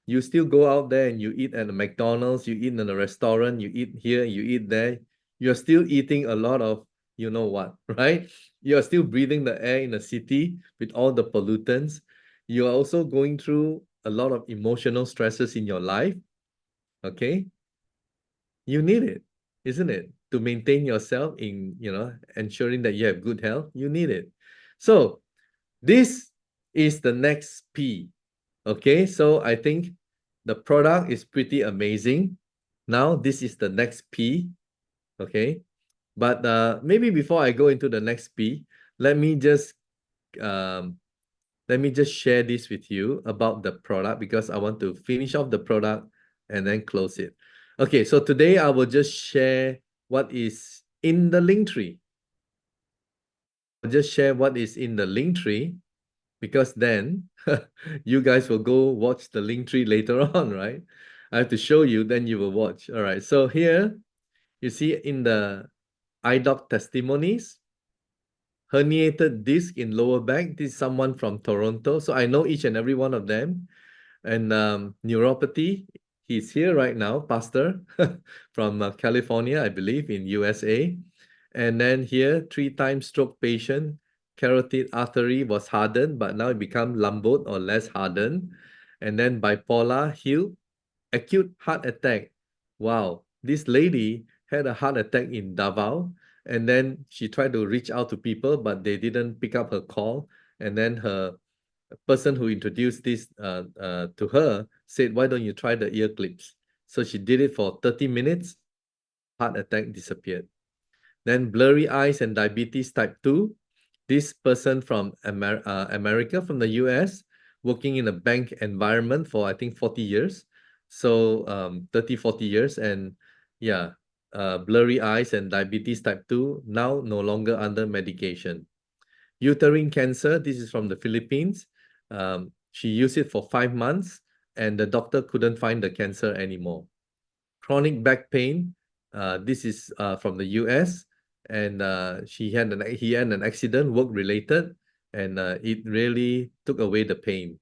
you still go out there and you eat at a McDonald's, you eat in a restaurant, you eat here, you eat there. You're still eating a lot of, you know what, right? You're still breathing the air in a city with all the pollutants. You're also going through a lot of emotional stresses in your life. Okay. You need it, isn't it? To maintain yourself in, ensuring that you have good health, you need it. So this is the next P. Okay, so I think the product is pretty amazing. Now this is the next P. Okay, but maybe before I go into the next P, let me just um, let me just share this with you about the product because I want to finish off the product and then close it. Okay, so today I will just share what is in the link tree. I'll just share what is in the link tree because then you guys will go watch the link tree later on, right? I have to show you, then you will watch. All right, so here you see in the IDOC testimonies, herniated disc in lower back. This is someone from Toronto. So I know each and every one of them. And neuropathy, he's here right now, pastor from California, I believe, in USA. And then here, 3 times stroke patient, carotid artery was hardened, but now it become lumbosed or less hardened. And then bipolar healed, acute heart attack. Wow, this lady had a heart attack in Davao, and then she tried to reach out to people, but they didn't pick up her call. And then her person who introduced this to her said, "Why don't you try the ear clips?" So she did it for 30 minutes. Heart attack disappeared. Then blurry eyes and diabetes type 2. This person from America, from the US, working in a bank environment for I think 40 years. So 30, 40 years. And yeah, blurry eyes and diabetes type 2, now no longer under medication. Uterine cancer, this is from the Philippines. She used it for 5 months and the doctor couldn't find the cancer anymore. Chronic back pain, this is from the US, and he had an accident, work related, and it really took away the pain.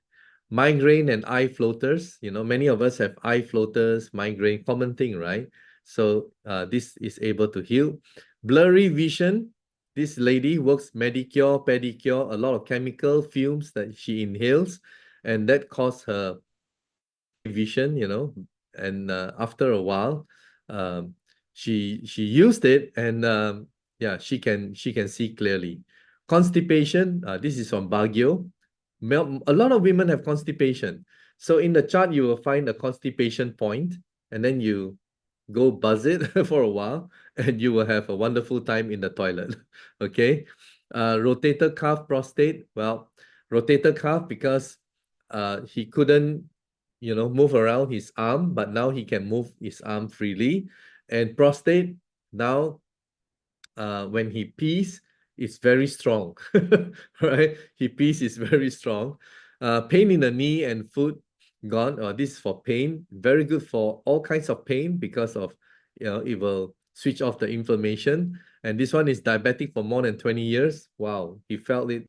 Migraine and eye floaters, many of us have eye floaters, migraine, common thing, right? So this is able to heal. Blurry vision, this lady works manicure, pedicure, a lot of chemical fumes that she inhales, and that caused her vision, and after a while, she used it, and yeah, she can see clearly. Constipation, this is from Baguio. A lot of women have constipation. So in the chart, you will find a constipation point, and then you go buzz it for a while, and you will have a wonderful time in the toilet. Okay. Rotator cuff prostate. Well, rotator cuff because he couldn't, move around his arm, but now he can move his arm freely. And prostate, now when he pees, it's very strong, right? He pees is very strong. Pain in the knee and foot gone. This is for pain. Very good for all kinds of pain because of, it will switch off the inflammation. And this one is diabetic for more than 20 years. Wow, he felt it.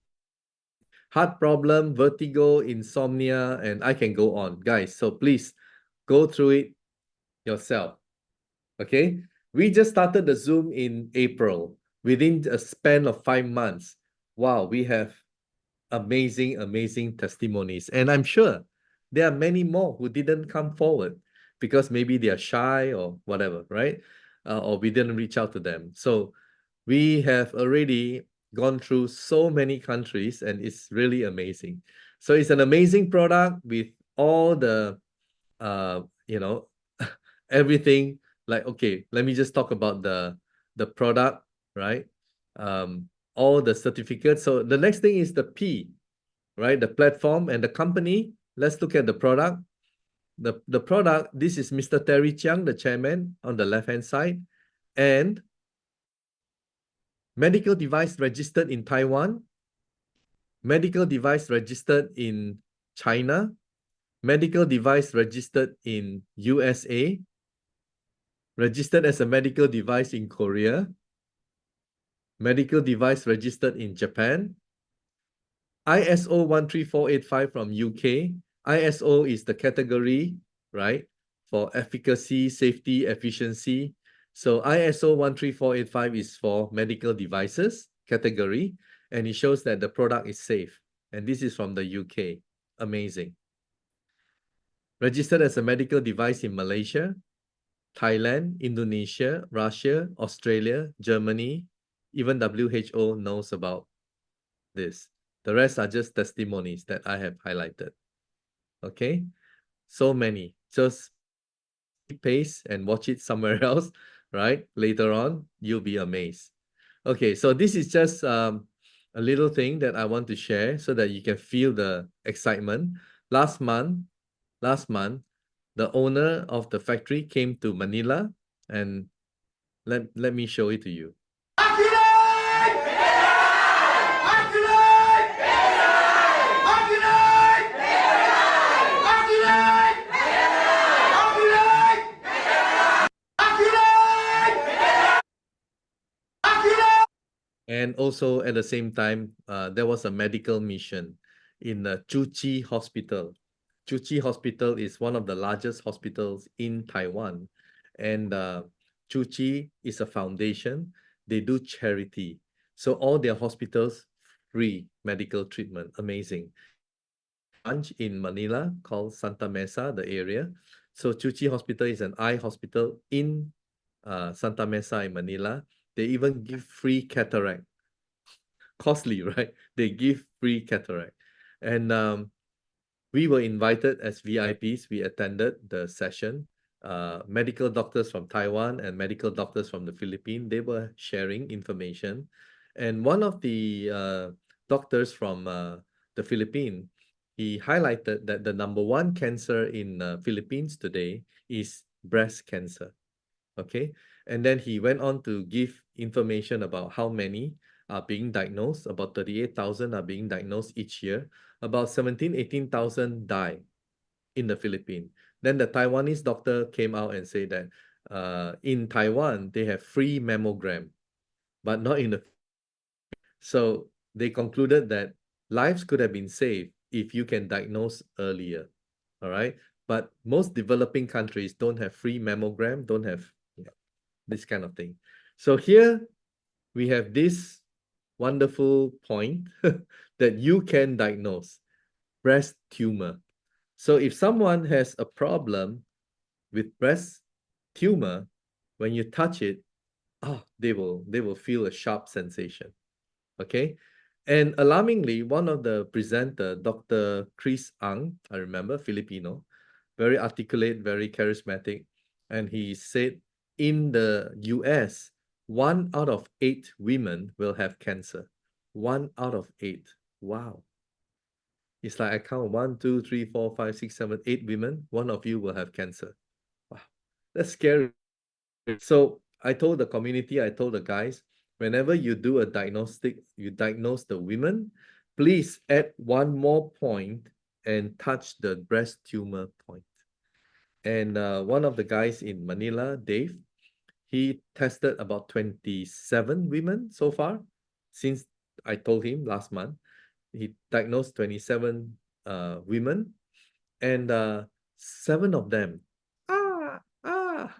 Heart problem, vertigo, insomnia, and I can go on, guys. So please go through it yourself. Okay, we just started the Zoom in April. Within a span of 5 months, wow, we have amazing, amazing testimonies. And I'm sure there are many more who didn't come forward because maybe they are shy or whatever, right? Or we didn't reach out to them. So we have already gone through so many countries and it's really amazing. So it's an amazing product with all the, you know, everything. Like, okay, let me just talk about the product, right? All the certificates. So the next thing is the P, right? The platform and the company. Let's look at the product. The product, this is Mr. Terry Chiang, the chairman on the left-hand side, and medical device registered in Taiwan, medical device registered in China, medical device registered in USA, registered as a medical device in Korea, medical device registered in Japan, ISO 13485 from UK. ISO is the category, right, for efficacy, safety, efficiency. So ISO 13485 is for medical devices category, and it shows that the product is safe. And this is from the UK. Amazing. Registered as a medical device in Malaysia, Thailand, Indonesia, Russia, Australia, Germany. Even WHO knows about this. The rest are just testimonies that I have highlighted. Okay, so many. Just pace and watch it somewhere else, right? Later on, you'll be amazed. Okay, so this is just a little thing that I want to share so that you can feel the excitement. Last month, the owner of the factory came to Manila, and let me show it to you. And also at the same time, there was a medical mission in the Chu Hospital. Chu Hospital is one of the largest hospitals in Taiwan. And Chu is a foundation. They do charity. So all their hospitals, free medical treatment. Amazing. Branch in Manila called Santa Mesa, the area. So Chu Hospital is an eye hospital in Santa Mesa in Manila. They even give free cataract. Costly, right? They give free cataract. And we were invited as VIPs. We attended the session. Medical doctors from Taiwan and medical doctors from the Philippines, they were sharing information. And one of the doctors from the Philippines, he highlighted that the #1 cancer in Philippines today is breast cancer. Okay, and then he went on to give information about how many are being diagnosed. About 38,000 are being diagnosed each year. About 17, 18,000 die in the Philippines. Then the Taiwanese doctor came out and said that in Taiwan, they have free mammogram, but not in the... So they concluded that lives could have been saved if you can diagnose earlier. All right. But most developing countries don't have free mammogram, don't have this kind of thing. So here we have this wonderful point that you can diagnose breast tumor. So if someone has a problem with breast tumor, when you touch it, they will feel a sharp sensation. Okay. And alarmingly, one of the presenter, Dr. Chris Ang, I remember, Filipino, very articulate, very charismatic. And he said in the US, 1 out of 8 women will have cancer. 1 out of 8. Wow. It's like I count 1, 2, 3, 4, 5, 6, 7, 8 women. One of you will have cancer. Wow. That's scary. So I told the community, I told the guys, whenever you do a diagnostic, you diagnose the women, please add one more point and touch the breast tumor point. And one of the guys in Manila, Dave, he tested about 27 women so far since I told him last month. He diagnosed 27 women, and 7 of them, ah, ah,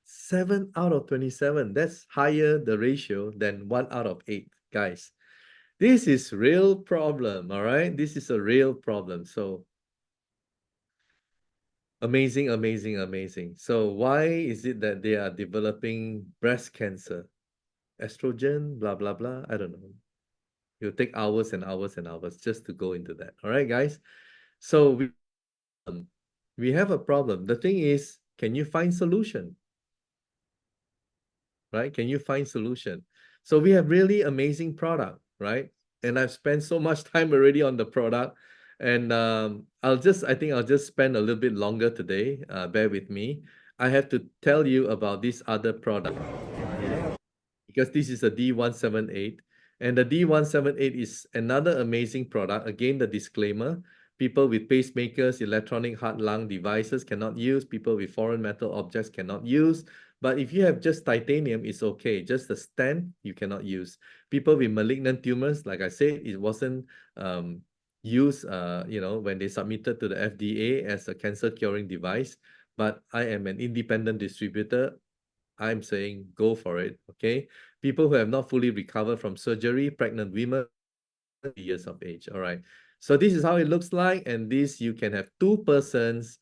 7 out of 27. That's higher the ratio than 1 out of 8, guys. This is real problem, all right? This is a real problem. So amazing, amazing, amazing. So why is it that they are developing breast cancer? Estrogen, blah, blah, blah. I don't know. It'll take hours and hours and hours just to go into that. All right, guys. So we have a problem. The thing is, can you find solution? Right? Can you find solution? So we have really amazing product, right? And I've spent so much time already on the product. And I think I'll just spend a little bit longer today. Bear with me. I have to tell you about this other product because this is a D178. And the D178 is another amazing product. Again, the disclaimer, people with pacemakers, electronic heart lung devices cannot use, people with foreign metal objects cannot use. But if you have just titanium, it's okay. Just the stent, you cannot use. People with malignant tumors, like I said, it wasn't used, when they submitted to the FDA as a cancer curing device. But I am an independent distributor. I'm saying go for it, okay? People who have not fully recovered from surgery, pregnant women, years of age. All right. So this is how it looks like. And this, you can have 2 persons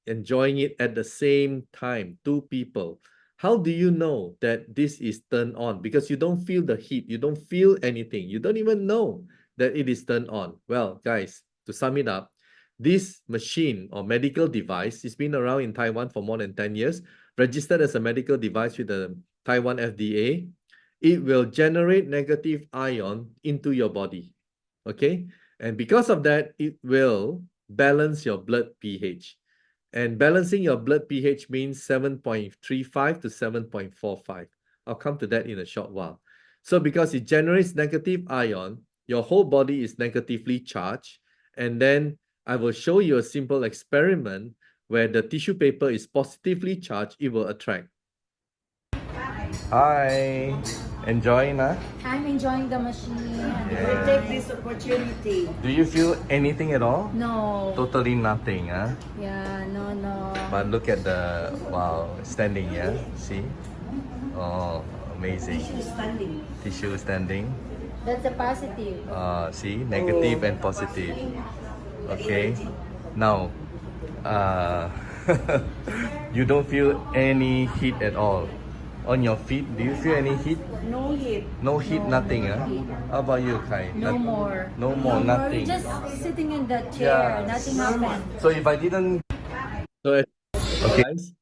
enjoying it at the same time, 2 people. How do you know that this is turned on? Because you don't feel the heat. You don't feel anything. You don't even know that it is turned on. Well, guys, to sum it up, this machine or medical device has been around in Taiwan for more than 10 years, registered as a medical device with the Taiwan FDA. It will generate negative ion into your body, okay? And because of that, it will balance your blood pH. And balancing your blood pH means 7.35 to 7.45. I'll come to that in a short while. So because it generates negative ion, your whole body is negatively charged. And then I will show you a simple experiment where the tissue paper is positively charged, it will attract. Hi, enjoying that? I'm enjoying the machine. We take this opportunity. Do you feel anything at all? No. Totally nothing, huh? Yeah, no. But look at the, wow, standing, yeah? See? Oh, amazing. Tissue standing. Tissue standing. That's a positive. See? Negative and positive. Okay. Now, you don't feel any heat at all. On your feet, do you feel any heat? No heat. No heat, nothing, huh? How about you, Kai? No more. No more, nothing. Just sitting in the chair. Yeah. Nothing happened. So if I didn't... So, okay, guys,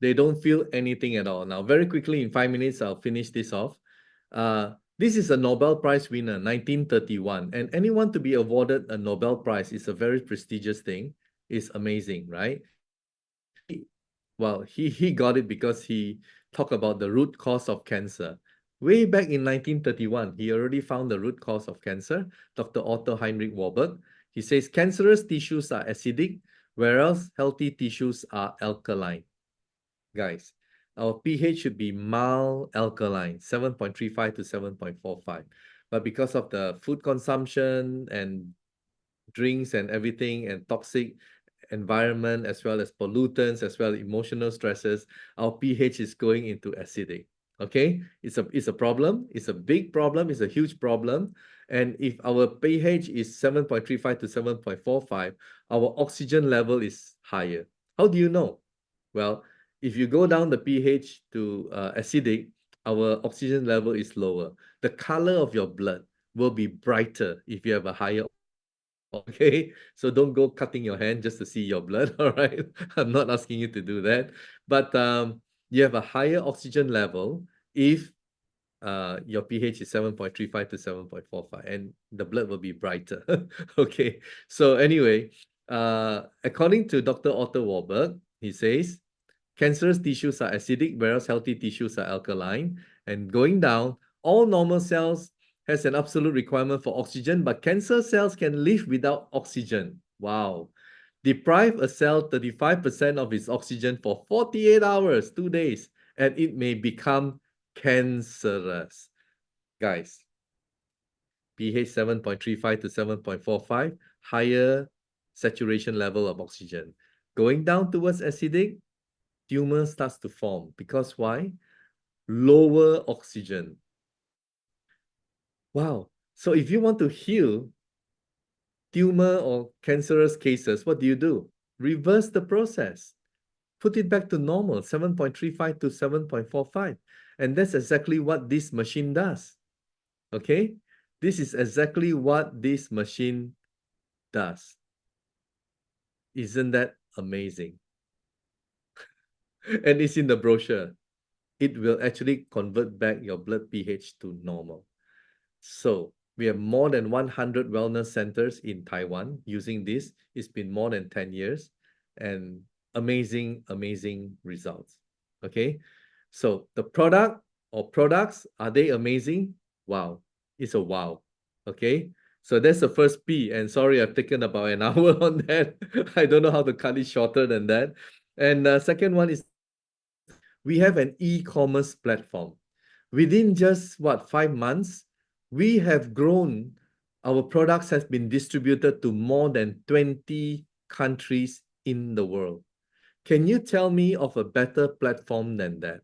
they don't feel anything at all. Now, very quickly, in 5 minutes, I'll finish this off. This is a Nobel Prize winner, 1931. And anyone to be awarded a Nobel Prize is a very prestigious thing. It's amazing, right? Well, he got it because he talked about the root cause of cancer. Way back in 1931, he already found the root cause of cancer, Dr. Otto Heinrich Warburg. He says cancerous tissues are acidic, whereas healthy tissues are alkaline. Guys, our pH should be mild alkaline, 7.35 to 7.45. But because of the food consumption and drinks and everything and toxic environment as well as pollutants as well as emotional stresses, our pH is going into acidic. Okay, it's a problem. It's a big problem. It's a huge problem. And if our pH is 7.35 to 7.45, our oxygen level is higher. How do you know? Well, if you go down the pH to acidic, our oxygen level is lower. The color of your blood will be brighter if you have a higher. Okay, so don't go cutting your hand just to see your blood. All right, I'm not asking you to do that, but you have a higher oxygen level if your pH is 7.35 to 7.45, and the blood will be brighter. Okay, so anyway, according to Dr. Otto Warburg, he says, cancerous tissues are acidic, whereas healthy tissues are alkaline. And going down, all normal cells has an absolute requirement for oxygen, but cancer cells can live without oxygen. Wow. Deprive a cell 35% of its oxygen for 48 hours, 2 days, and it may become cancerous. Guys, pH 7.35 to 7.45, higher saturation level of oxygen. Going down towards acidic, tumor starts to form. Because why? Lower oxygen. Wow. So if you want to heal tumor or cancerous cases, what do? Reverse the process. Put it back to normal, 7.35 to 7.45. And that's exactly what this machine does. Okay? This is exactly what this machine does. Isn't that amazing? And it's in the brochure. It will actually convert back your blood pH to normal. So we have more than 100 wellness centers in Taiwan using this. It's been more than 10 years and amazing, amazing results. Okay. So the product or products, are they amazing? Wow. It's a wow. Okay. So that's the first P. And sorry, I've taken about an hour on that. I don't know how to cut it shorter than that. And the second one is we have an e-commerce platform. Within just 5 months, we have grown. Our products have been distributed to more than 20 countries in the world. Can you tell me of a better platform than that?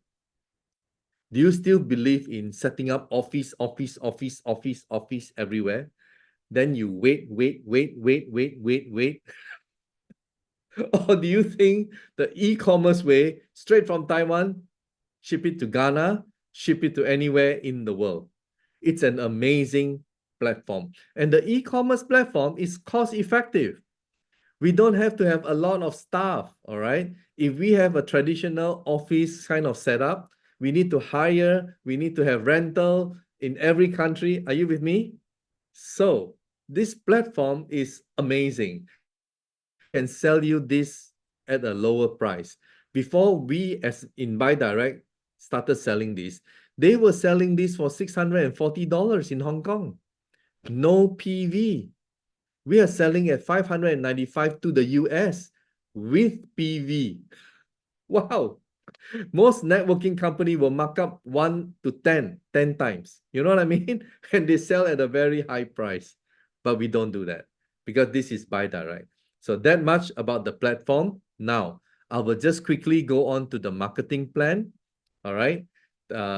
Do you still believe in setting up office everywhere? Then you wait. Or do you think the e-commerce way, straight from Taiwan, ship it to Ghana, ship it to anywhere in the world? It's an amazing platform. And the e-commerce platform is cost effective. We don't have to have a lot of staff, all right? If we have a traditional office kind of setup, we need to hire, we need to have rental in every country. Are you with me? So this platform is amazing. Can sell you this at a lower price. Before we, as in Buy Direct, started selling this, they were selling this for $640 in Hong Kong. No PV. We are selling at $595 to the US with PV. Wow. Most networking company will mark up 1 to 10 times. You know what I mean? And they sell at a very high price. But we don't do that because this is Buy Direct. So that much about the platform. Now, I will just quickly go on to the marketing plan. All right.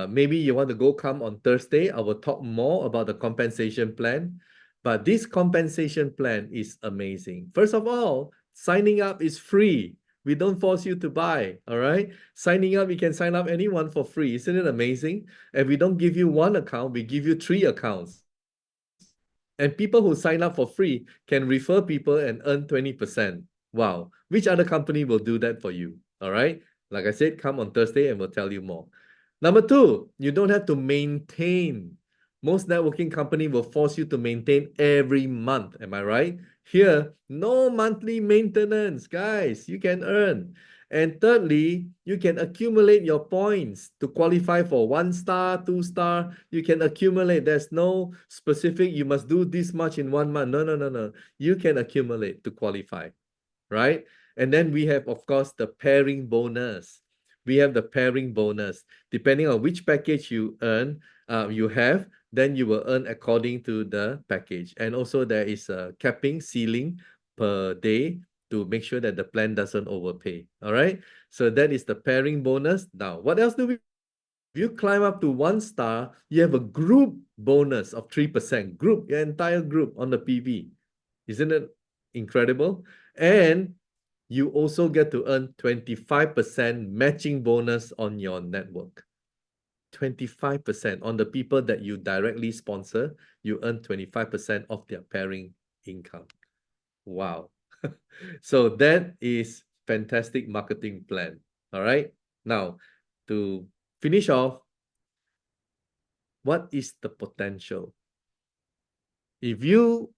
Maybe you want to come on Thursday. I will talk more about the compensation plan. But this compensation plan is amazing. First of all, signing up is free. We don't force you to buy, all right? Signing up, you can sign up anyone for free. Isn't it amazing? And we don't give you one account, we give you 3 accounts. And people who sign up for free can refer people and earn 20%. Wow. Which other company will do that for you? All right. Like I said, come on Thursday and we'll tell you more. Number 2, you don't have to maintain. Most networking company will force you to maintain every month. Am I right? Here, no monthly maintenance, guys. You can earn. And thirdly, you can accumulate your points to qualify for 1 star, 2 star. You can accumulate. There's no specific, you must do this much in 1 month. No. You can accumulate to qualify, right? And then we have, of course, the pairing bonus. We have the pairing bonus. Depending on which package you have, then you will earn according to the package. And also there is a capping ceiling per day to make sure that the plan doesn't overpay. All right. So that is the pairing bonus. Now, what else do we? If you climb up to 1 star, you have a group bonus of 3%. Group, your entire group on the PV. Isn't it incredible? And you also get to earn 25% matching bonus on your network. 25% on the people that you directly sponsor, you earn 25% of their pairing income. Wow. So that is fantastic marketing plan. All right. Now, to finish off, What is the potential? If you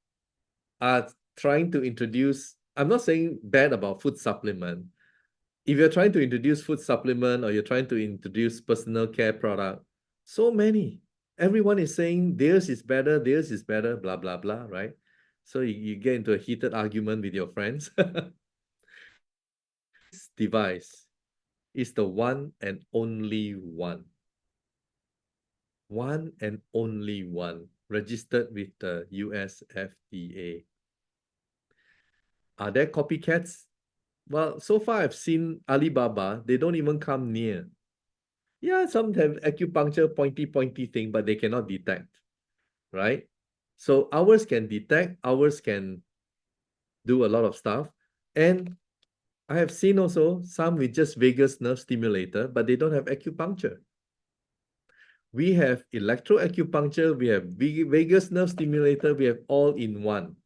are trying to introduce, I'm not saying bad about food supplement. If you're trying to introduce food supplement or you're trying to introduce personal care product, so many. Everyone is saying theirs is better, blah, blah, blah, right? So you get into a heated argument with your friends. This device is the one and only one. One and only one registered with the US FDA. Are there copycats? Well, so far I've seen Alibaba, they don't even come near. Yeah, some have acupuncture pointy thing, but they cannot detect, right? So ours can detect, ours can do a lot of stuff. And I have seen also some with just vagus nerve stimulator, but they don't have acupuncture. We have electro acupuncture, we have vagus nerve stimulator, we have all in one.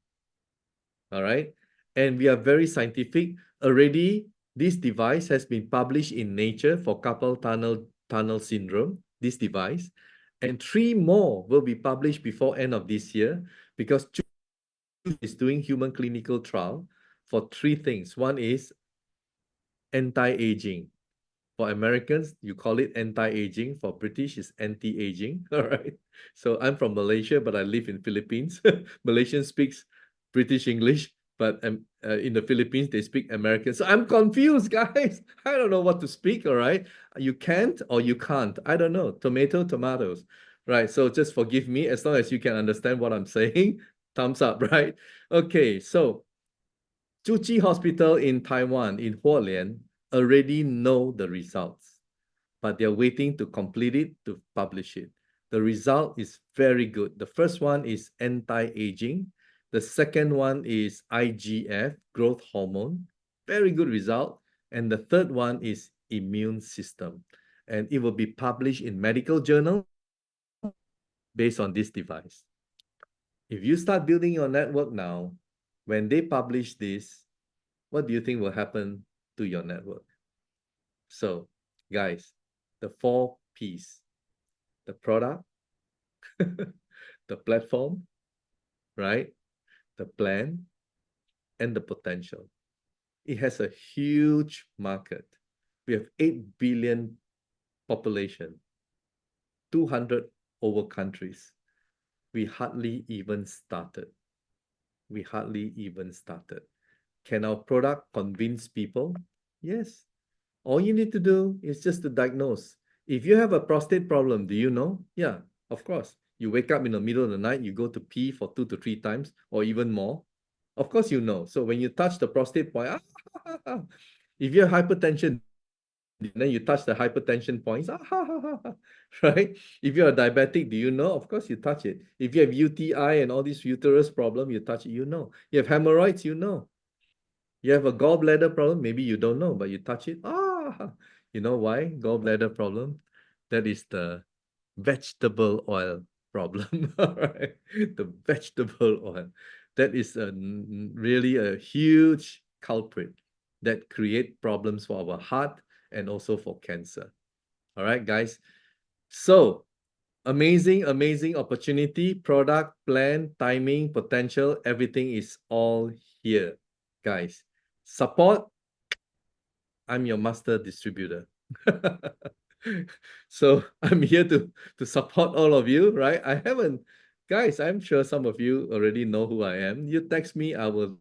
All right. And we are very scientific. Already, this device has been published in Nature for carpal tunnel syndrome, this device. And 3 more will be published before end of this year because is doing human clinical trial for 3 things. One is anti-aging. For Americans, you call it anti-aging. For British, it's anti-aging. All right. So I'm from Malaysia, but I live in Philippines. Malaysian speaks British English, but in the Philippines, they speak American. So I'm confused, guys. I don't know what to speak. All right. You can't or you can't. I don't know. Tomatoes. Right. So just forgive me as long as you can understand what I'm saying. Thumbs up, right? Okay. So Zhuji Hospital in Taiwan, in Hualien, already know the results, but they're waiting to complete it to publish it. The result is very good. The first one is anti-aging. The second one is IGF, growth hormone. Very good result. And the third one is immune system. And it will be published in medical journal based on this device. If you start building your network now, when they publish this, what do you think will happen to your network? So, guys, the 4 P's, the product, the platform, right? The plan, and the potential. It has a huge market. We have 8 billion population, 200 over countries. We hardly even started. We hardly even started. Can our product convince people? Yes. All you need to do is just to diagnose. If you have a prostate problem, do you know? Yeah, of course. You wake up in the middle of the night, you go to pee for 2 to 3 times or even more. Of course, you know. So when you touch the prostate point, if you have hypertension, then you touch the hypertension points, right? If you're a diabetic, do you know? Of course, you touch it. If you have UTI and all these uterus problem, you touch it, you know. You have hemorrhoids, you know. You have a gallbladder problem, maybe you don't know, but you touch it. You know why? Gallbladder problem. That is the vegetable oil problem. All right. The vegetable oil. That is really a huge culprit that create problems for our heart and also for cancer. All right, guys. So amazing, amazing opportunity, product, plan, timing, potential, everything is all here, guys. Support, I'm your master distributor. So I'm here to support all of you, right? I haven't, guys, I'm sure some of you already know who I am. You text me, I will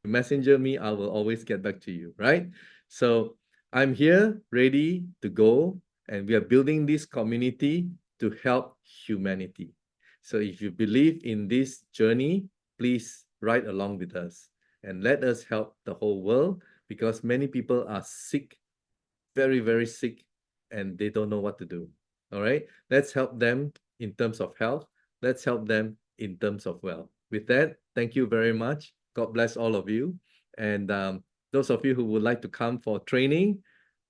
messenger me, I will always get back to you, right? So I'm here ready to go, and we are building this community to help humanity. So if you believe in this journey, please ride along with us and let us help the whole world, because many people are sick, very, very sick, and they don't know what to do. All right, let's help them in terms of health. Let's help them in terms of wealth. With that, thank you very much. God bless all of you. And those of you who would like to come for training,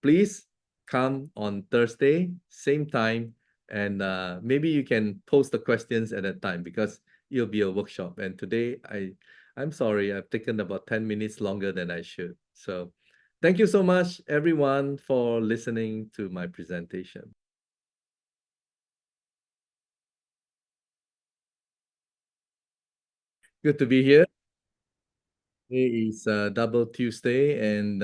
please come on Thursday, same time. And maybe you can post the questions at that time, because it'll be a workshop. And today, I'm sorry, I've taken about 10 minutes longer than I should. So thank you so much, everyone, for listening to my presentation. Good to be here. Today is Double Tuesday, and